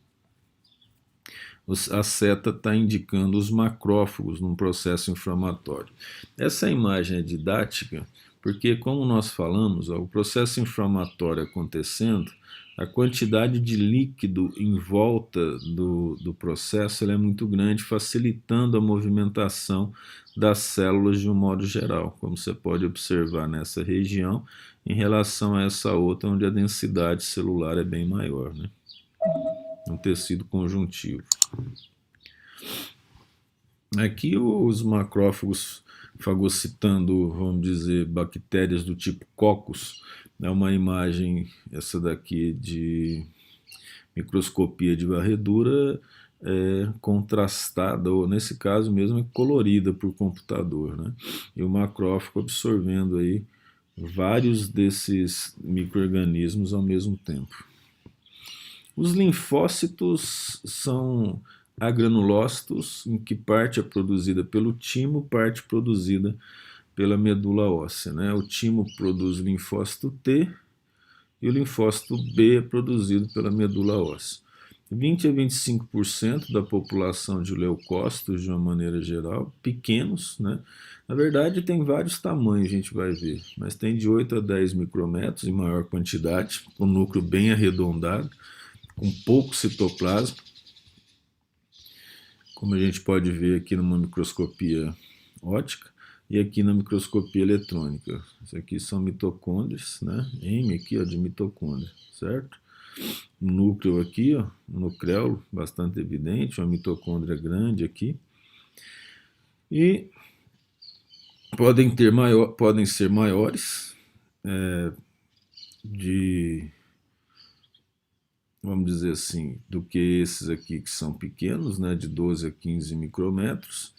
[SPEAKER 1] a seta está indicando os macrófagos num processo inflamatório. Essa imagem é didática porque, como nós falamos, o processo inflamatório acontecendo, a quantidade de líquido em volta do processo é muito grande, facilitando a movimentação das células de um modo geral, como você pode observar nessa região, em relação a essa outra, onde a densidade celular é bem maior, né? Um tecido conjuntivo. Aqui os macrófagos fagocitando, vamos dizer, bactérias do tipo Coccus, é uma imagem, essa daqui de microscopia de varredura, contrastada, ou nesse caso mesmo é colorida por computador, né? E o macrófago absorvendo aí vários desses micro-organismos ao mesmo tempo. Os linfócitos são agranulócitos, em que parte é produzida pelo timo, parte produzida pela medula óssea, né? O timo produz o linfócito T e o linfócito B é produzido pela medula óssea. 20 a 25% da população de leucócitos, de uma maneira geral, pequenos, né? Na verdade, tem vários tamanhos, a gente vai ver, mas tem de 8 a 10 micrômetros em maior quantidade, um núcleo bem arredondado, com pouco citoplasma, como a gente pode ver aqui numa microscopia óptica e aqui na microscopia eletrônica. Isso aqui são mitocôndrias, né? M aqui, ó, de mitocôndria, certo? Um núcleo aqui, ó, um nucleolo bastante evidente, uma mitocôndria grande aqui. E podem ser maiores, vamos dizer assim, do que esses aqui que são pequenos, né, de 12 a 15 micrômetros,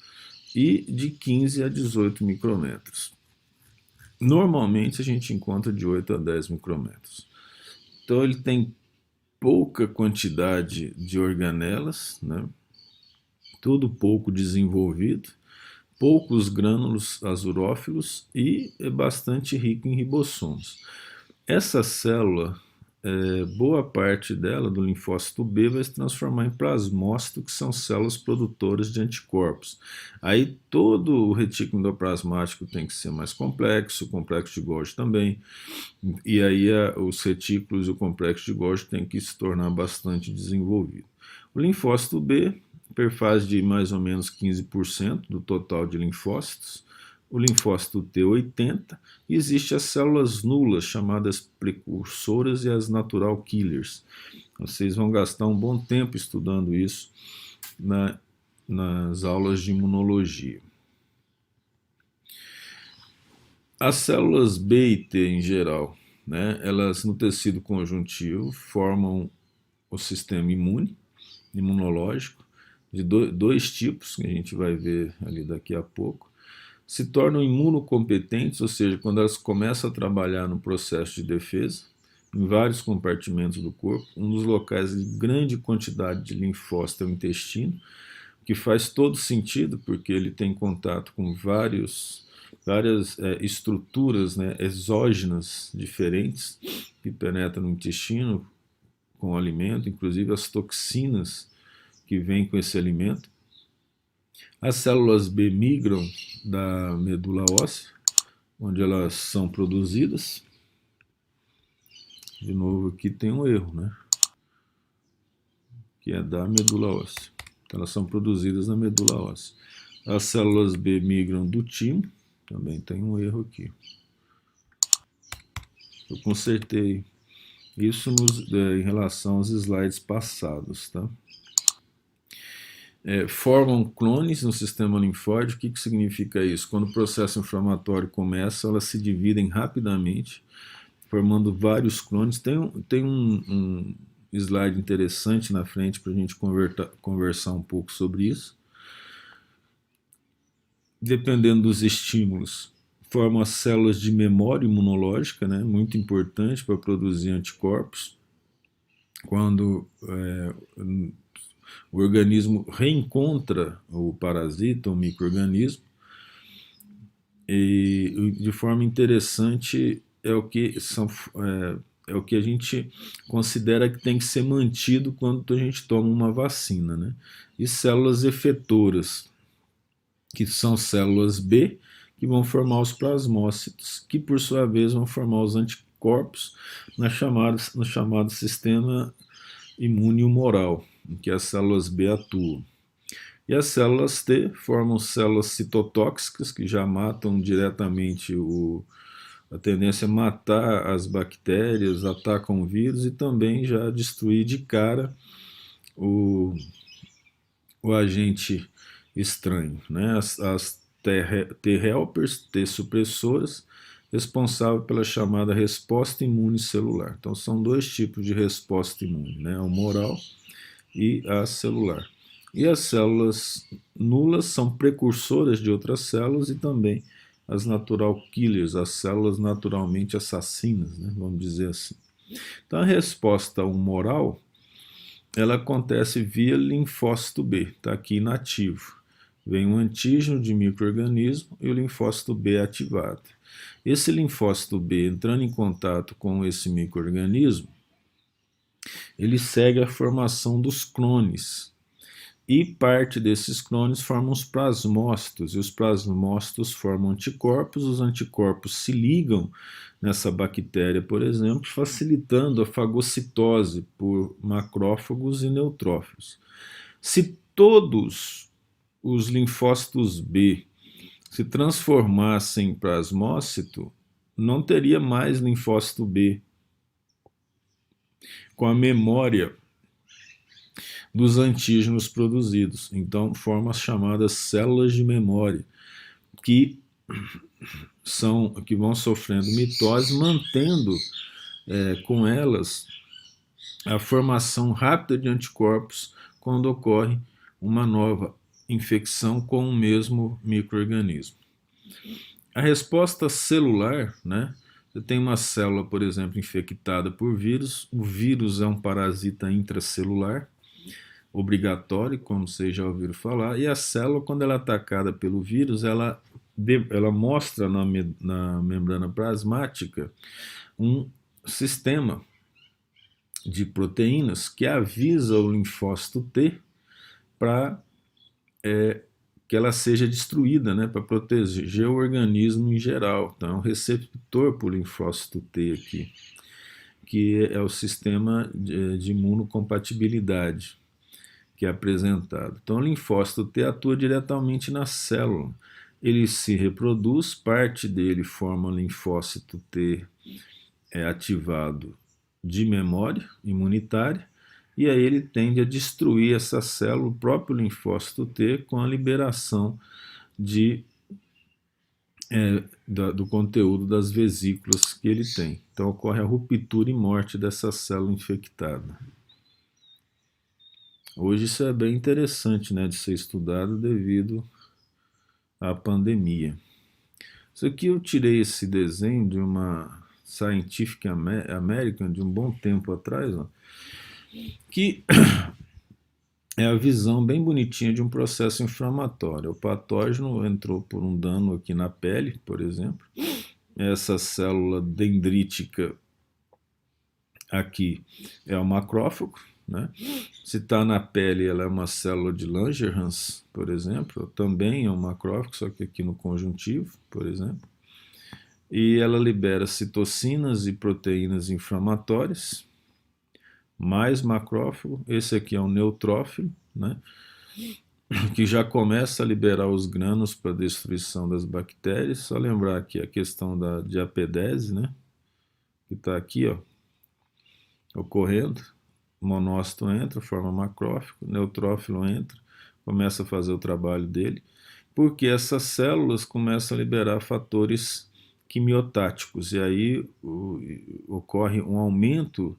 [SPEAKER 1] e de 15 a 18 micrômetros. Normalmente a gente encontra de 8 a 10 micrômetros. Então ele tem pouca quantidade de organelas, né, tudo pouco desenvolvido, poucos grânulos azurófilos e é bastante rico em ribossomos. Essa célula, boa parte dela, do linfócito B, vai se transformar em plasmócito, que são células produtoras de anticorpos. Aí todo o retículo endoplasmático tem que ser mais complexo, o complexo de Golgi também, e aí os retículos e o complexo de Golgi tem que se tornar bastante desenvolvido. O linfócito B perfaz de mais ou menos 15% do total de linfócitos, o linfócito T 80%, e existem as células nulas, chamadas precursoras, e as natural killers. Vocês vão gastar um bom tempo estudando isso nas aulas de imunologia. As células B e T em geral, né, elas no tecido conjuntivo formam o sistema imunológico, de dois tipos, que a gente vai ver ali daqui a pouco, se tornam imunocompetentes, ou seja, quando elas começam a trabalhar no processo de defesa, em vários compartimentos do corpo. Um dos locais de grande quantidade de linfócito é o intestino, que faz todo sentido, porque ele tem contato com várias estruturas, né, exógenas diferentes, que penetram no intestino com o alimento, inclusive as toxinas que vêm com esse alimento. As células B migram da medula óssea, onde elas são produzidas. De novo, aqui tem um erro, né? Que é da medula óssea. Então, elas são produzidas na medula óssea. As células B migram do timo, também tem um erro aqui. Eu consertei isso em relação aos slides passados, tá? Formam clones no sistema linfóide. O que significa isso? Quando o processo inflamatório começa, elas se dividem rapidamente, formando vários clones. Tem um slide interessante na frente para a gente conversar um pouco sobre isso. Dependendo dos estímulos, formam as células de memória imunológica, né, muito importante para produzir anticorpos. Quando o organismo reencontra o parasita, o micro-organismo, e de forma interessante é o que a gente considera que tem que ser mantido quando a gente toma uma vacina, né? E células efetoras, que são células B, que vão formar os plasmócitos, que por sua vez vão formar os anticorpos no chamado sistema imune humoral, em que as células B atuam. E as células T formam células citotóxicas, que já matam diretamente a tendência é matar as bactérias, atacam o vírus e também já destruir de cara o agente estranho, né? As T-helpers, T-supressoras, responsável pela chamada resposta imune celular. Então são dois tipos de resposta imune, né? A humoral e a celular. E as células nulas são precursoras de outras células e também as natural killers, as células naturalmente assassinas, né? Vamos dizer assim. Então a resposta humoral, ela acontece via linfócito B, está aqui inativo. Vem um antígeno de micro-organismo e o linfócito B é ativado. Esse linfócito B, entrando em contato com esse micro-organismo, ele segue a formação dos clones. E parte desses clones formam os plasmócitos, e os plasmócitos formam anticorpos. Os anticorpos se ligam nessa bactéria, por exemplo, facilitando a fagocitose por macrófagos e neutrófilos. Se todos os linfócitos B se transformassem em plasmócito, não teria mais linfócito B com a memória dos antígenos produzidos. Então, formam as chamadas células de memória, que vão sofrendo mitose, mantendo com elas a formação rápida de anticorpos quando ocorre uma nova infecção com o mesmo micro-organismo. A resposta celular, né? Você tem uma célula, por exemplo, infectada por vírus. O vírus é um parasita intracelular. obrigatório, como vocês já ouviram falar, e a célula, quando ela é atacada pelo vírus, ela mostra na membrana plasmática um sistema de proteínas que avisa o linfócito T para que ela seja destruída, né, para proteger o organismo em geral. Então, é um receptor para o linfócito T aqui, que é o sistema de imunocompatibilidade que é apresentado. Então, o linfócito T atua diretamente na célula. Ele se reproduz, parte dele forma linfócito T ativado de memória imunitária, e aí ele tende a destruir essa célula, o próprio linfócito T, com a liberação do conteúdo das vesículas que ele tem. Então ocorre a ruptura e morte dessa célula infectada. Hoje isso é bem interessante, né, de ser estudado devido à pandemia. Isso aqui eu tirei esse desenho de uma Scientific American de um bom tempo atrás, ó, que é a visão bem bonitinha de um processo inflamatório. O patógeno entrou por um dano aqui na pele, por exemplo. Essa célula dendrítica aqui é o macrófago, né? Se está na pele, ela é uma célula de Langerhans, por exemplo, também é um macrófago, só que aqui no conjuntivo, por exemplo. E ela libera citocinas e proteínas inflamatórias, mais macrófago. Esse aqui é um neutrófilo, né, que já começa a liberar os grânulos para destruição das bactérias. Só lembrar aqui a questão da diapedese, né, que está aqui, ó, ocorrendo. O monócito entra, forma macrófago, o neutrófilo entra, começa a fazer o trabalho dele, porque essas células começam a liberar fatores quimiotáticos, e aí ocorre um aumento.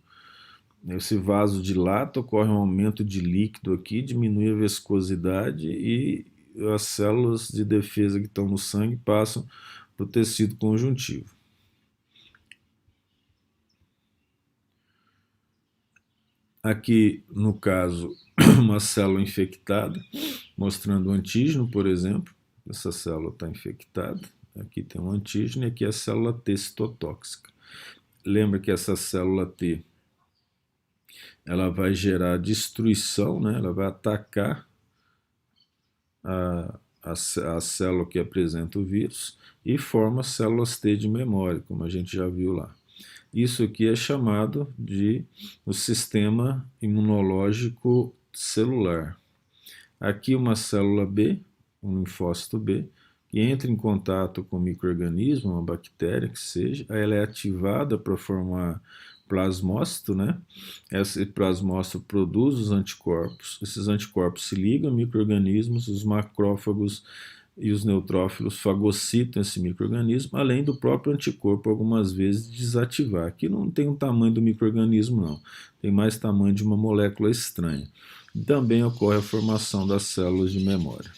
[SPEAKER 1] Esse vaso dilata, ocorre um aumento de líquido aqui, diminui a viscosidade e as células de defesa que estão no sangue passam para o tecido conjuntivo. Aqui, no caso, uma célula infectada, mostrando o antígeno, por exemplo. Essa célula está infectada. Aqui tem um antígeno e aqui é a célula T citotóxica. Lembra que essa célula T ela vai gerar destruição, né? Ela vai atacar a célula que apresenta o vírus e forma células T de memória, como a gente já viu lá. Isso aqui é chamado de o sistema imunológico celular. Aqui uma célula B, um linfócito B, que entra em contato com o micro-organismo, uma bactéria que seja, aí ela é ativada para formar plasmócito, né? Esse plasmócito produz os anticorpos, esses anticorpos se ligam a micro-organismos, os macrófagos e os neutrófilos fagocitam esse micro-organismo, além do próprio anticorpo algumas vezes desativar. Aqui não tem o tamanho do micro-organismo não, tem mais tamanho de uma molécula estranha. E também ocorre a formação das células de memória.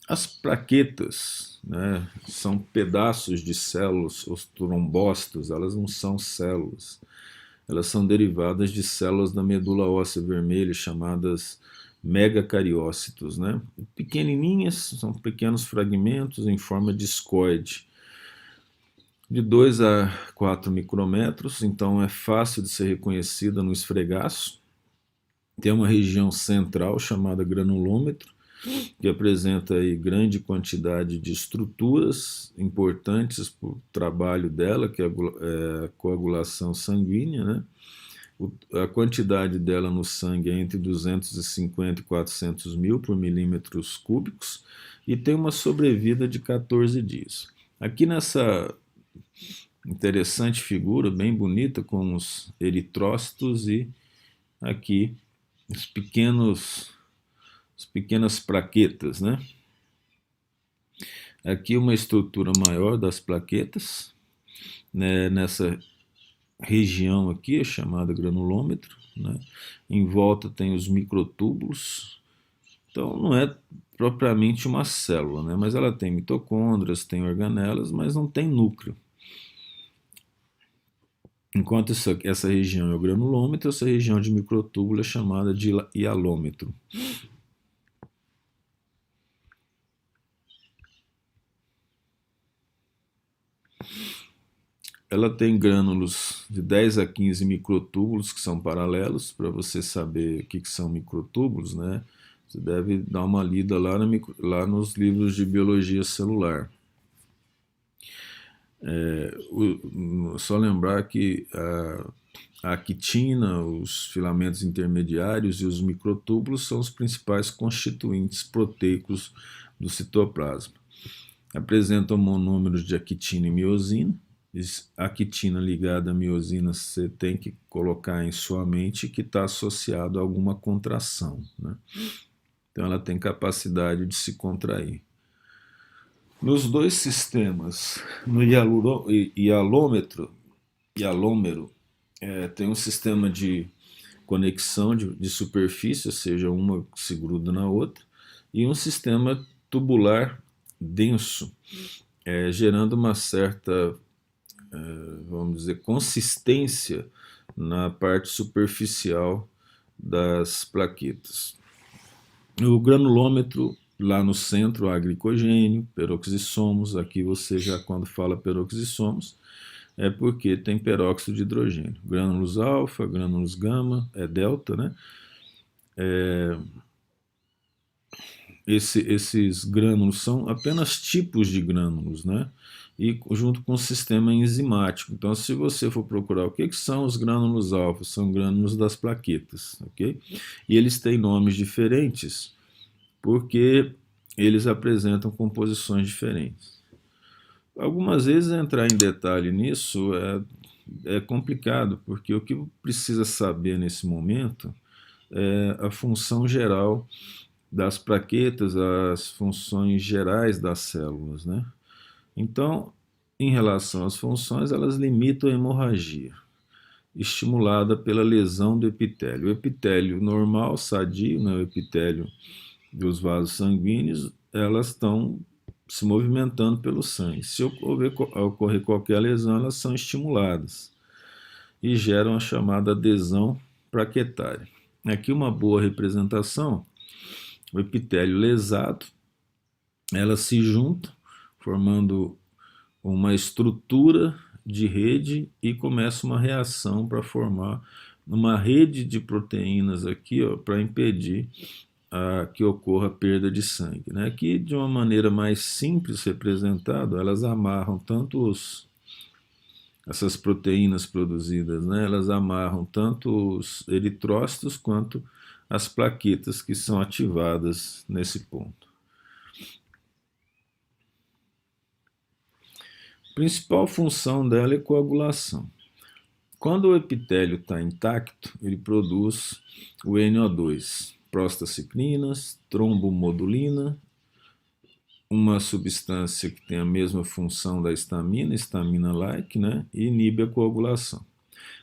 [SPEAKER 1] As plaquetas, né, são pedaços de células, os trombócitos, elas não são células. Elas são derivadas de células da medula óssea vermelha, chamadas megacariócitos, né? Pequenininhas, são pequenos fragmentos em forma discoide, de 2 a 4 micrômetros, então é fácil de ser reconhecida no esfregaço. Tem uma região central chamada granulômetro, que apresenta aí grande quantidade de estruturas importantes para o trabalho dela, que é a coagulação sanguínea, né? A quantidade dela no sangue é entre 250 e 400 mil por milímetros cúbicos e tem uma sobrevida de 14 dias. Aqui nessa interessante figura, bem bonita, com os eritrócitos e aqui as pequenas plaquetas, né? Aqui uma estrutura maior das plaquetas, né, nessa região aqui, chamada granulômetro, né? Em volta tem os microtúbulos, então não é propriamente uma célula, né? Mas ela tem mitocôndrias, tem organelas, mas não tem núcleo. Enquanto essa região é o granulômetro, essa região de microtúbulo é chamada de hialômetro. Ela tem grânulos de 10 a 15 microtúbulos que são paralelos. Para você saber o que são microtúbulos, né? Você deve dar uma lida lá nos livros de biologia celular. Só lembrar que a actina, os filamentos intermediários e os microtúbulos são os principais constituintes proteicos do citoplasma. Apresentam monômeros de actina e miosina. A actina ligada à miosina você tem que colocar em sua mente que está associado a alguma contração, né? Então ela tem capacidade de se contrair. Nos dois sistemas, no hialômero, tem um sistema de conexão de superfície, ou seja, uma se gruda na outra, e um sistema tubular denso, gerando uma certa, vamos dizer, consistência na parte superficial das plaquetas. O granulômetro, lá no centro, há glicogênio, peroxissomos. Aqui você já, quando fala peroxissomos, é porque tem peróxido de hidrogênio. Grânulos alfa, grânulos gama, delta, né? Esses grânulos são apenas tipos de grânulos, né? E junto com o sistema enzimático. Então, se você for procurar o que são os grânulos alfa, são grânulos das plaquetas, ok? E eles têm nomes diferentes porque eles apresentam composições diferentes. Algumas vezes entrar em detalhe nisso é complicado, porque o que precisa saber nesse momento é a função geral das plaquetas, as funções gerais das células, né? Então, em relação às funções, elas limitam a hemorragia, estimulada pela lesão do epitélio. O epitélio normal, sadio, né, o epitélio dos vasos sanguíneos, elas estão se movimentando pelo sangue. Se ocorrer qualquer lesão, elas são estimuladas e geram a chamada adesão plaquetária. Aqui uma boa representação: o epitélio lesado, elas se juntam, formando uma estrutura de rede e começa uma reação para formar uma rede de proteínas aqui, para impedir que ocorra perda de sangue, né? Aqui, de uma maneira mais simples representado, elas amarram tanto essas proteínas produzidas, né? Elas amarram tanto os eritrócitos quanto as plaquetas que são ativadas nesse ponto. A principal função dela é coagulação. Quando o epitélio está intacto, ele produz o NO2, prostaciclinas, trombomodulina, uma substância que tem a mesma função da histamina-like, né, e inibe a coagulação.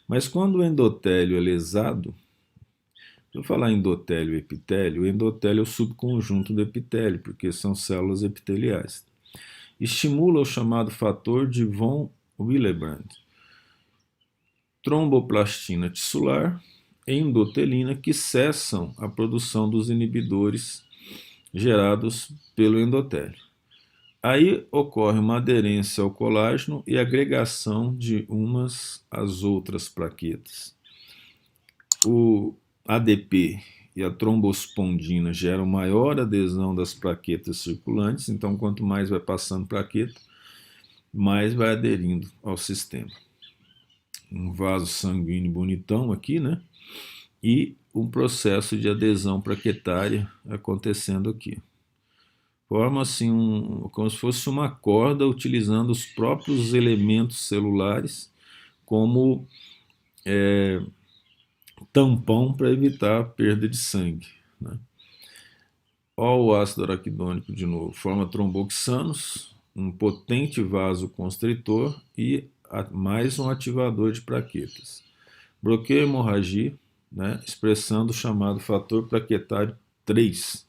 [SPEAKER 1] Mas quando o endotélio é lesado, se eu falar endotélio e epitélio, o endotélio é o subconjunto do epitélio, porque são células epiteliais. Estimula o chamado fator de von Willebrand, tromboplastina tissular e endotelina, que cessam a produção dos inibidores gerados pelo endotélio. Aí ocorre uma aderência ao colágeno e agregação de umas às outras plaquetas. O ADP e a trombospondina geram maior adesão das plaquetas circulantes, então quanto mais vai passando plaqueta, mais vai aderindo ao sistema. Um vaso sanguíneo bonitão aqui, né? E um processo de adesão plaquetária acontecendo aqui. Forma assim como se fosse uma corda utilizando os próprios elementos celulares como tampão para evitar a perda de sangue, né? Olha o ácido araquidônico de novo. Forma tromboxanos, um potente vasoconstritor e mais um ativador de plaquetas. Bloqueia a hemorragia, né, expressando o chamado fator plaquetário 3,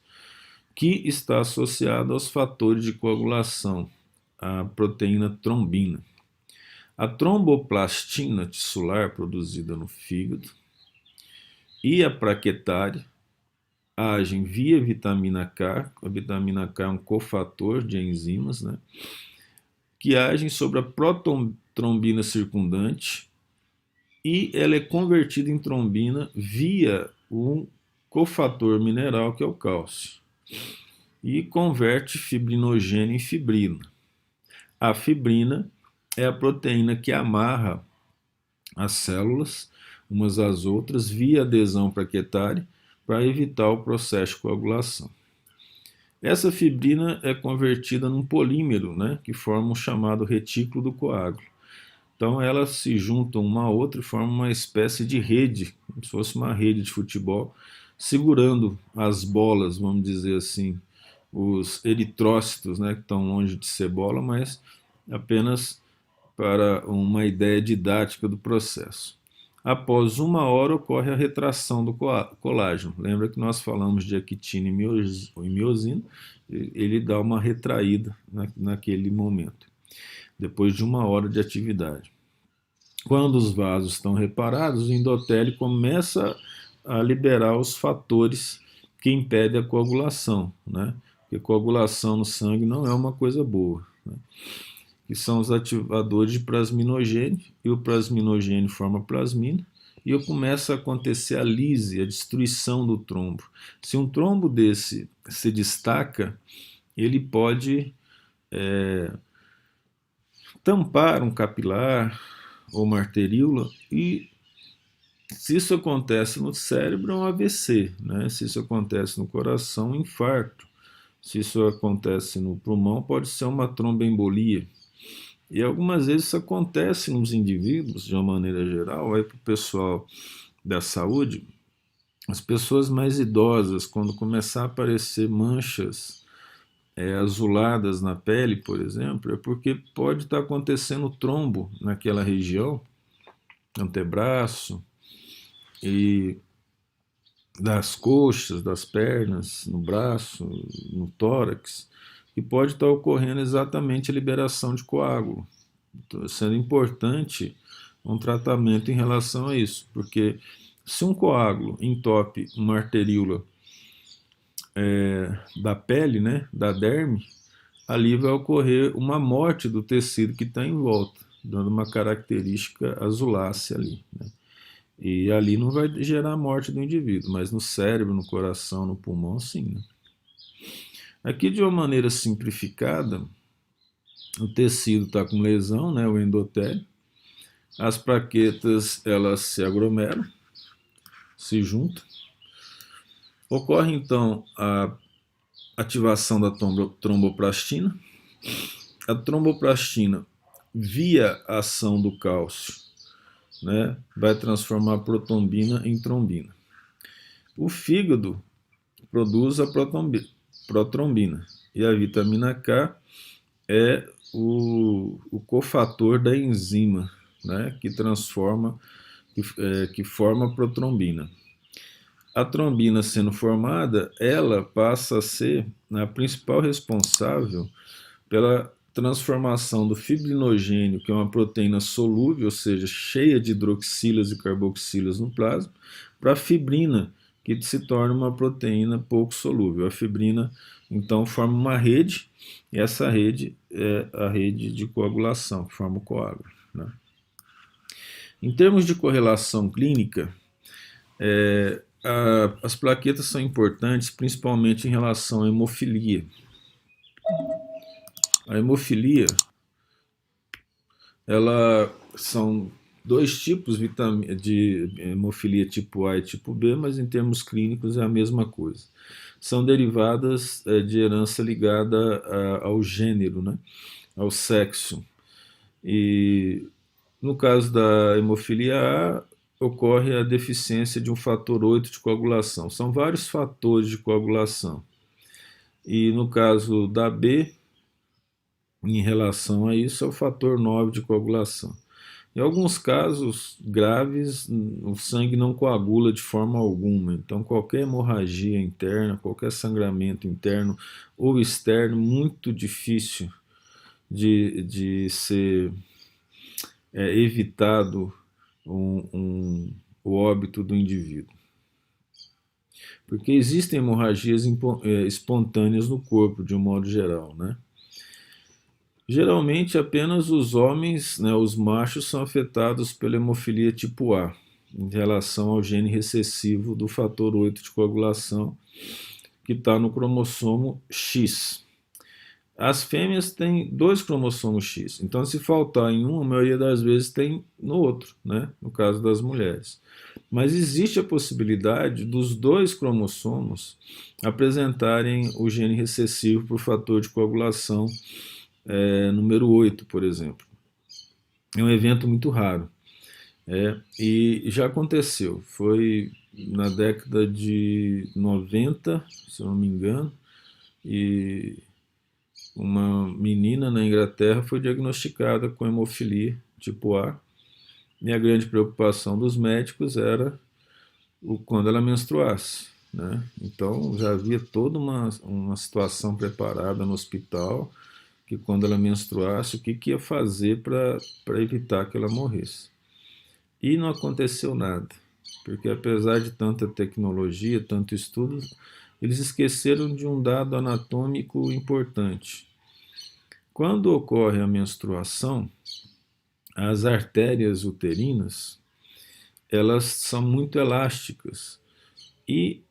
[SPEAKER 1] que está associado aos fatores de coagulação, a proteína trombina. A tromboplastina tissular produzida no fígado e a plaquetária agem via vitamina K. A vitamina K é um cofator de enzimas, né, que agem sobre a protrombina circundante e ela é convertida em trombina via um cofator mineral que é o cálcio e converte fibrinogênio em fibrina. A fibrina é a proteína que amarra as células umas às outras via adesão plaquetária para evitar o processo de coagulação. Essa fibrina é convertida num polímero, né, que forma o chamado retículo do coágulo. Então elas se juntam uma a outra e formam uma espécie de rede, como se fosse uma rede de futebol, segurando as bolas, vamos dizer assim, os eritrócitos, né, que estão longe de ser bola, mas apenas para uma ideia didática do processo. Após 1 hora ocorre a retração do colágeno. Lembra que nós falamos de actina e miosina, ele dá uma retraída naquele momento, depois de 1 hora de atividade. Quando os vasos estão reparados, o endotélio começa a liberar os fatores que impedem a coagulação, né? Porque coagulação no sangue não é uma coisa boa, né? Que são os ativadores de plasminogênio, e o plasminogênio forma plasmina, e começa a acontecer a lise, a destruição do trombo. Se um trombo desse se destaca, ele pode tampar um capilar ou uma arteríola, e se isso acontece no cérebro, é um AVC, né? Se isso acontece no coração, um infarto. Se isso acontece no pulmão, pode ser uma tromboembolia. E algumas vezes isso acontece nos indivíduos, de uma maneira geral, aí para o pessoal da saúde, as pessoas mais idosas, quando começar a aparecer manchas azuladas na pele, por exemplo, é porque pode estar acontecendo trombo naquela região, antebraço, e das coxas, das pernas, no braço, no tórax, e pode estar ocorrendo exatamente a liberação de coágulo. Então, sendo importante um tratamento em relação a isso, porque se um coágulo entope uma arteríola da pele, né, da derme, ali vai ocorrer uma morte do tecido que está em volta, dando uma característica azulácea ali, né? E ali não vai gerar a morte do indivíduo, mas no cérebro, no coração, no pulmão, sim, né? Aqui, de uma maneira simplificada, o tecido está com lesão, né, o endotélio, as plaquetas elas se aglomeram, se juntam, ocorre então a ativação da tromboplastina. A tromboplastina, via a ação do cálcio, né, vai transformar a protombina em trombina. O fígado produz a protrombina e a vitamina K é o cofator da enzima, né, que transforma, que forma a protrombina. A trombina sendo formada, ela passa a ser a principal responsável pela transformação do fibrinogênio, que é uma proteína solúvel, ou seja, cheia de hidroxilas e carboxilas no plasma, para a fibrina, que se torna uma proteína pouco solúvel. A fibrina, então, forma uma rede, e essa rede é a rede de coagulação, que forma o coágulo, né? Em termos de correlação clínica, as plaquetas são importantes, principalmente em relação à hemofilia. A hemofilia, ela são dois tipos de hemofilia tipo A e tipo B, mas em termos clínicos é a mesma coisa. São derivadas de herança ligada ao gênero, né, ao sexo. E no caso da hemofilia A, ocorre a deficiência de um fator 8 de coagulação. São vários fatores de coagulação. E no caso da B, em relação a isso, é o fator 9 de coagulação. Em alguns casos graves, o sangue não coagula de forma alguma, então qualquer hemorragia interna, qualquer sangramento interno ou externo, muito difícil de ser evitado o óbito do indivíduo. Porque existem hemorragias espontâneas no corpo, de um modo geral, né? Geralmente apenas os homens, né, os machos, são afetados pela hemofilia tipo A, em relação ao gene recessivo do fator 8 de coagulação, que está no cromossomo X. As fêmeas têm 2 cromossomos X, então se faltar em um, a maioria das vezes tem no outro, né? No caso das mulheres. Mas existe a possibilidade dos 2 cromossomos apresentarem o gene recessivo para o fator de coagulação número 8, por exemplo. É um evento muito raro. E já aconteceu, foi na década de 90, se eu não me engano, e uma menina na Inglaterra foi diagnosticada com hemofilia tipo A, e a grande preocupação dos médicos era quando ela menstruasse, né? Então já havia toda uma situação preparada no hospital, que quando ela menstruasse, o que ia fazer para evitar que ela morresse. E não aconteceu nada, porque apesar de tanta tecnologia, tanto estudo, eles esqueceram de um dado anatômico importante. Quando ocorre a menstruação, as artérias uterinas, elas são muito elásticas e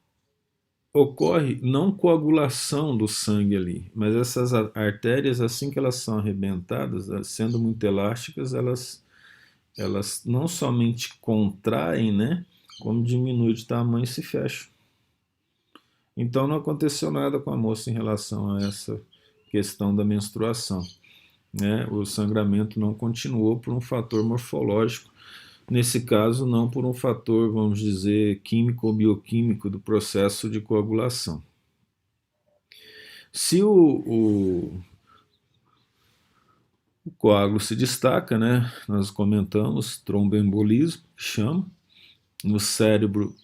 [SPEAKER 1] ocorre não coagulação do sangue ali, mas essas artérias, assim que elas são arrebentadas, sendo muito elásticas, elas não somente contraem, né, como diminuem de tamanho e se fecham. Então não aconteceu nada com a moça em relação a essa questão da menstruação, né? O sangramento não continuou por um fator morfológico, nesse caso não por um fator, vamos dizer, químico ou bioquímico do processo de coagulação. Se o coágulo se destaca, né? Nós comentamos tromboembolismo, que chama, no cérebro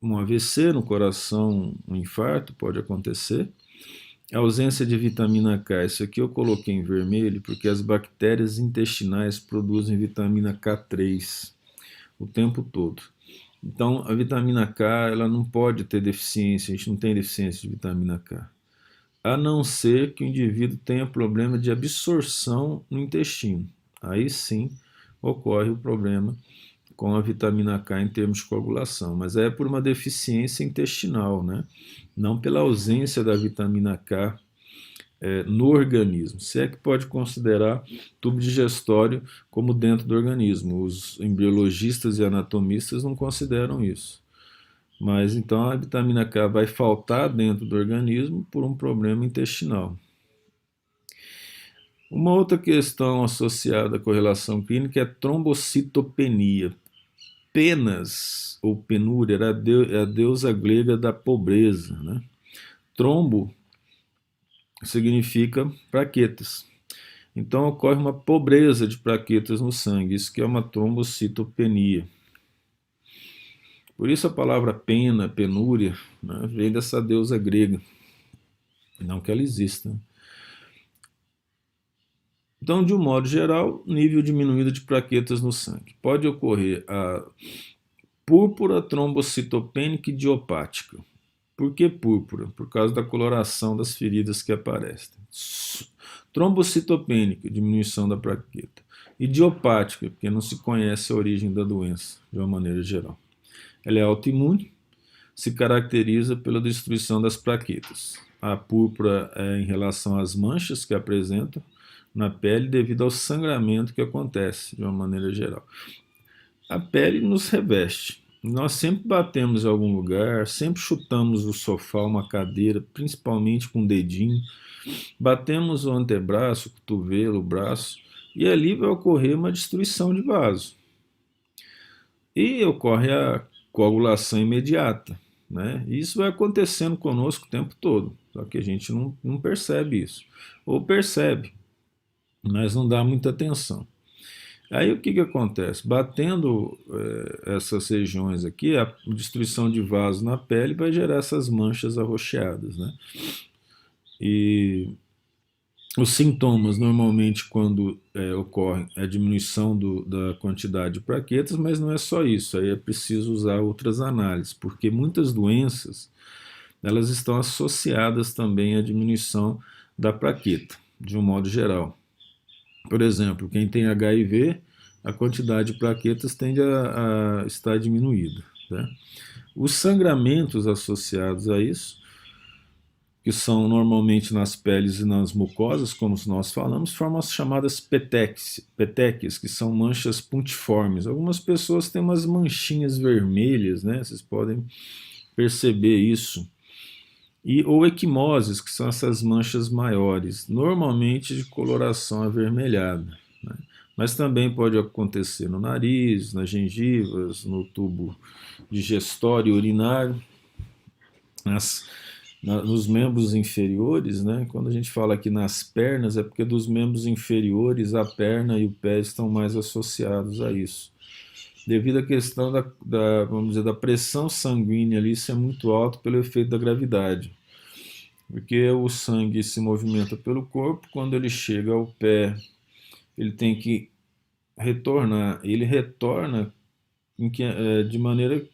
[SPEAKER 1] um AVC, no coração um infarto, pode acontecer. A ausência de vitamina K, isso aqui eu coloquei em vermelho porque as bactérias intestinais produzem vitamina K3 o tempo todo. Então a vitamina K, ela não pode ter deficiência, a gente não tem deficiência de vitamina K. A não ser que o indivíduo tenha problema de absorção no intestino. Aí sim ocorre o problema com a vitamina K em termos de coagulação, mas é por uma deficiência intestinal, né? Não pela ausência da vitamina K no organismo. Se é que pode considerar tubo digestório como dentro do organismo. Os embriologistas e anatomistas não consideram isso. Mas então a vitamina K vai faltar dentro do organismo por um problema intestinal. Uma outra questão associada à correlação clínica é a trombocitopenia. Penas, ou penúria, era a deusa grega da pobreza, né? Trombo significa plaquetas. Então ocorre uma pobreza de plaquetas no sangue, isso que é uma trombocitopenia. Por isso a palavra pena, penúria, né, vem dessa deusa grega, não que ela exista. Então, de um modo geral, nível diminuído de plaquetas no sangue. Pode ocorrer a púrpura trombocitopênica idiopática. Por que púrpura? Por causa da coloração das feridas que aparecem. Trombocitopênica, diminuição da plaqueta. Idiopática, porque não se conhece a origem da doença, de uma maneira geral. Ela é autoimune, se caracteriza pela destruição das plaquetas. A púrpura é em relação às manchas que apresentam na pele devido ao sangramento que acontece, de uma maneira geral. A pele nos reveste. Nós sempre batemos em algum lugar, sempre chutamos o sofá, uma cadeira, principalmente com o dedinho, batemos o antebraço, o cotovelo, o braço, e ali vai ocorrer uma destruição de vaso. E ocorre a coagulação imediata, né? Isso vai acontecendo conosco o tempo todo, só que a gente não percebe isso. Ou percebe, mas não dá muita atenção. Aí o que acontece? Batendo essas regiões aqui, a destruição de vasos na pele vai gerar essas manchas arroxeadas, né? E Os sintomas, normalmente, quando ocorre a diminuição da quantidade de plaquetas, mas não é só isso, aí é preciso usar outras análises, porque muitas doenças, elas estão associadas também à diminuição da plaqueta, de um modo geral. Por exemplo, quem tem HIV, a quantidade de plaquetas tende a estar diminuída, né? Os sangramentos associados a isso, que são normalmente nas peles e nas mucosas, como nós falamos, formam as chamadas petequias, que são manchas puntiformes. Algumas pessoas têm umas manchinhas vermelhas, né? Vocês podem perceber isso. Ou equimoses, que são essas manchas maiores, normalmente de coloração avermelhada, né? Mas também pode acontecer no nariz, nas gengivas, no tubo digestório e urinário, nos membros inferiores, né? Quando a gente fala aqui nas pernas, é porque dos membros inferiores a perna e o pé estão mais associados a isso. Devido à questão vamos dizer, da pressão sanguínea ali ser muito alto pelo efeito da gravidade. Porque o sangue se movimenta pelo corpo, quando ele chega ao pé, ele tem que retornar. Ele retorna de maneira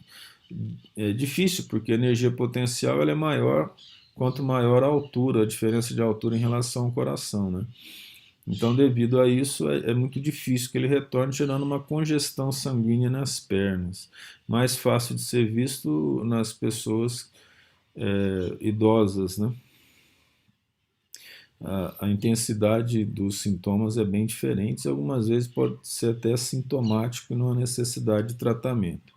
[SPEAKER 1] difícil, porque a energia potencial ela é maior quanto maior a altura, a diferença de altura em relação ao coração, né? Então, devido a isso, é muito difícil que ele retorne, gerando uma congestão sanguínea nas pernas. Mais fácil de ser visto nas pessoas idosas, né? A intensidade dos sintomas é bem diferente, e algumas vezes pode ser até sintomático e não há necessidade de tratamento.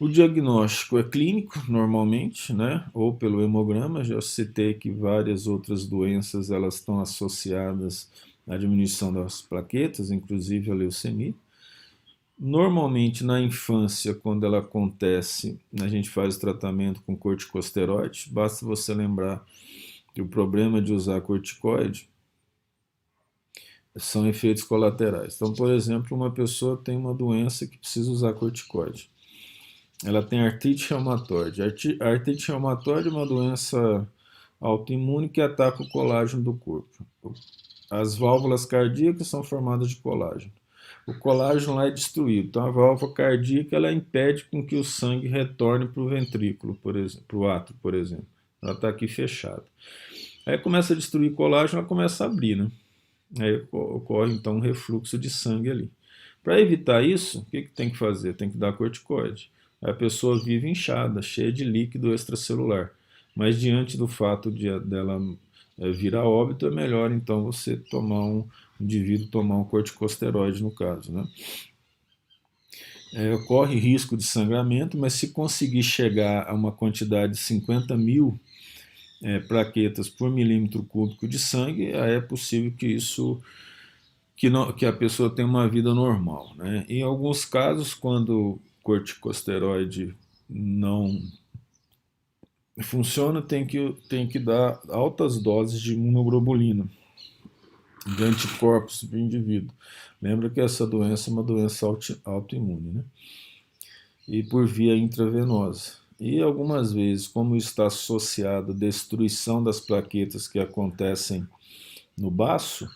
[SPEAKER 1] O diagnóstico é clínico, normalmente, né? Ou pelo hemograma. Já citei que várias outras doenças elas estão associadas à diminuição das plaquetas, inclusive a leucemia. Normalmente, na infância, quando ela acontece, a gente faz o tratamento com corticosteroide. Basta você lembrar que o problema de usar corticoide são efeitos colaterais. Então, por exemplo, uma pessoa tem uma doença que precisa usar corticoide. Ela tem artrite reumatoide. A artrite reumatoide é uma doença autoimune que ataca o colágeno do corpo. As válvulas cardíacas são formadas de colágeno. O colágeno lá é destruído. Então a válvula cardíaca ela impede com que o sangue retorne para o ventrículo, por exemplo, para o átrio, por exemplo. Ela está aqui fechada. Aí começa a destruir colágeno, ela começa a abrir, né? Aí ocorre então um refluxo de sangue ali. Para evitar isso, o que tem que fazer? Tem que dar corticoide. A pessoa vive inchada, cheia de líquido extracelular. Mas diante do fato dela vir a óbito, é melhor então você tomar um indivíduo tomar um corticosteroide no caso, né? Ocorre risco de sangramento, mas se conseguir chegar a uma quantidade de 50.000 plaquetas por milímetro cúbico de sangue, aí é possível que isso que a pessoa tenha uma vida normal, né? Em alguns casos, quando corticosteroide não funciona, tem que dar altas doses de imunoglobulina, de anticorpos para o indivíduo. Lembra que essa doença é uma doença autoimune, né? E por via intravenosa. E algumas vezes, como está associado à destruição das plaquetas que acontecem no baço,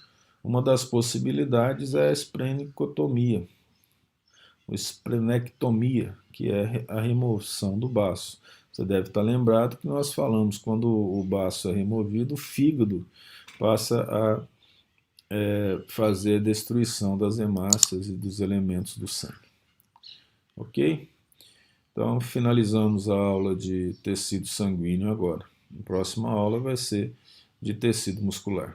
[SPEAKER 1] uma das possibilidades é a esplenicotomia, ou esplenectomia, que é a remoção do baço. Você deve estar lembrado que nós falamos, quando o baço é removido, o fígado passa a fazer a destruição das hemácias e dos elementos do sangue. Ok? Então, finalizamos a aula de tecido sanguíneo agora. A próxima aula vai ser de tecido muscular.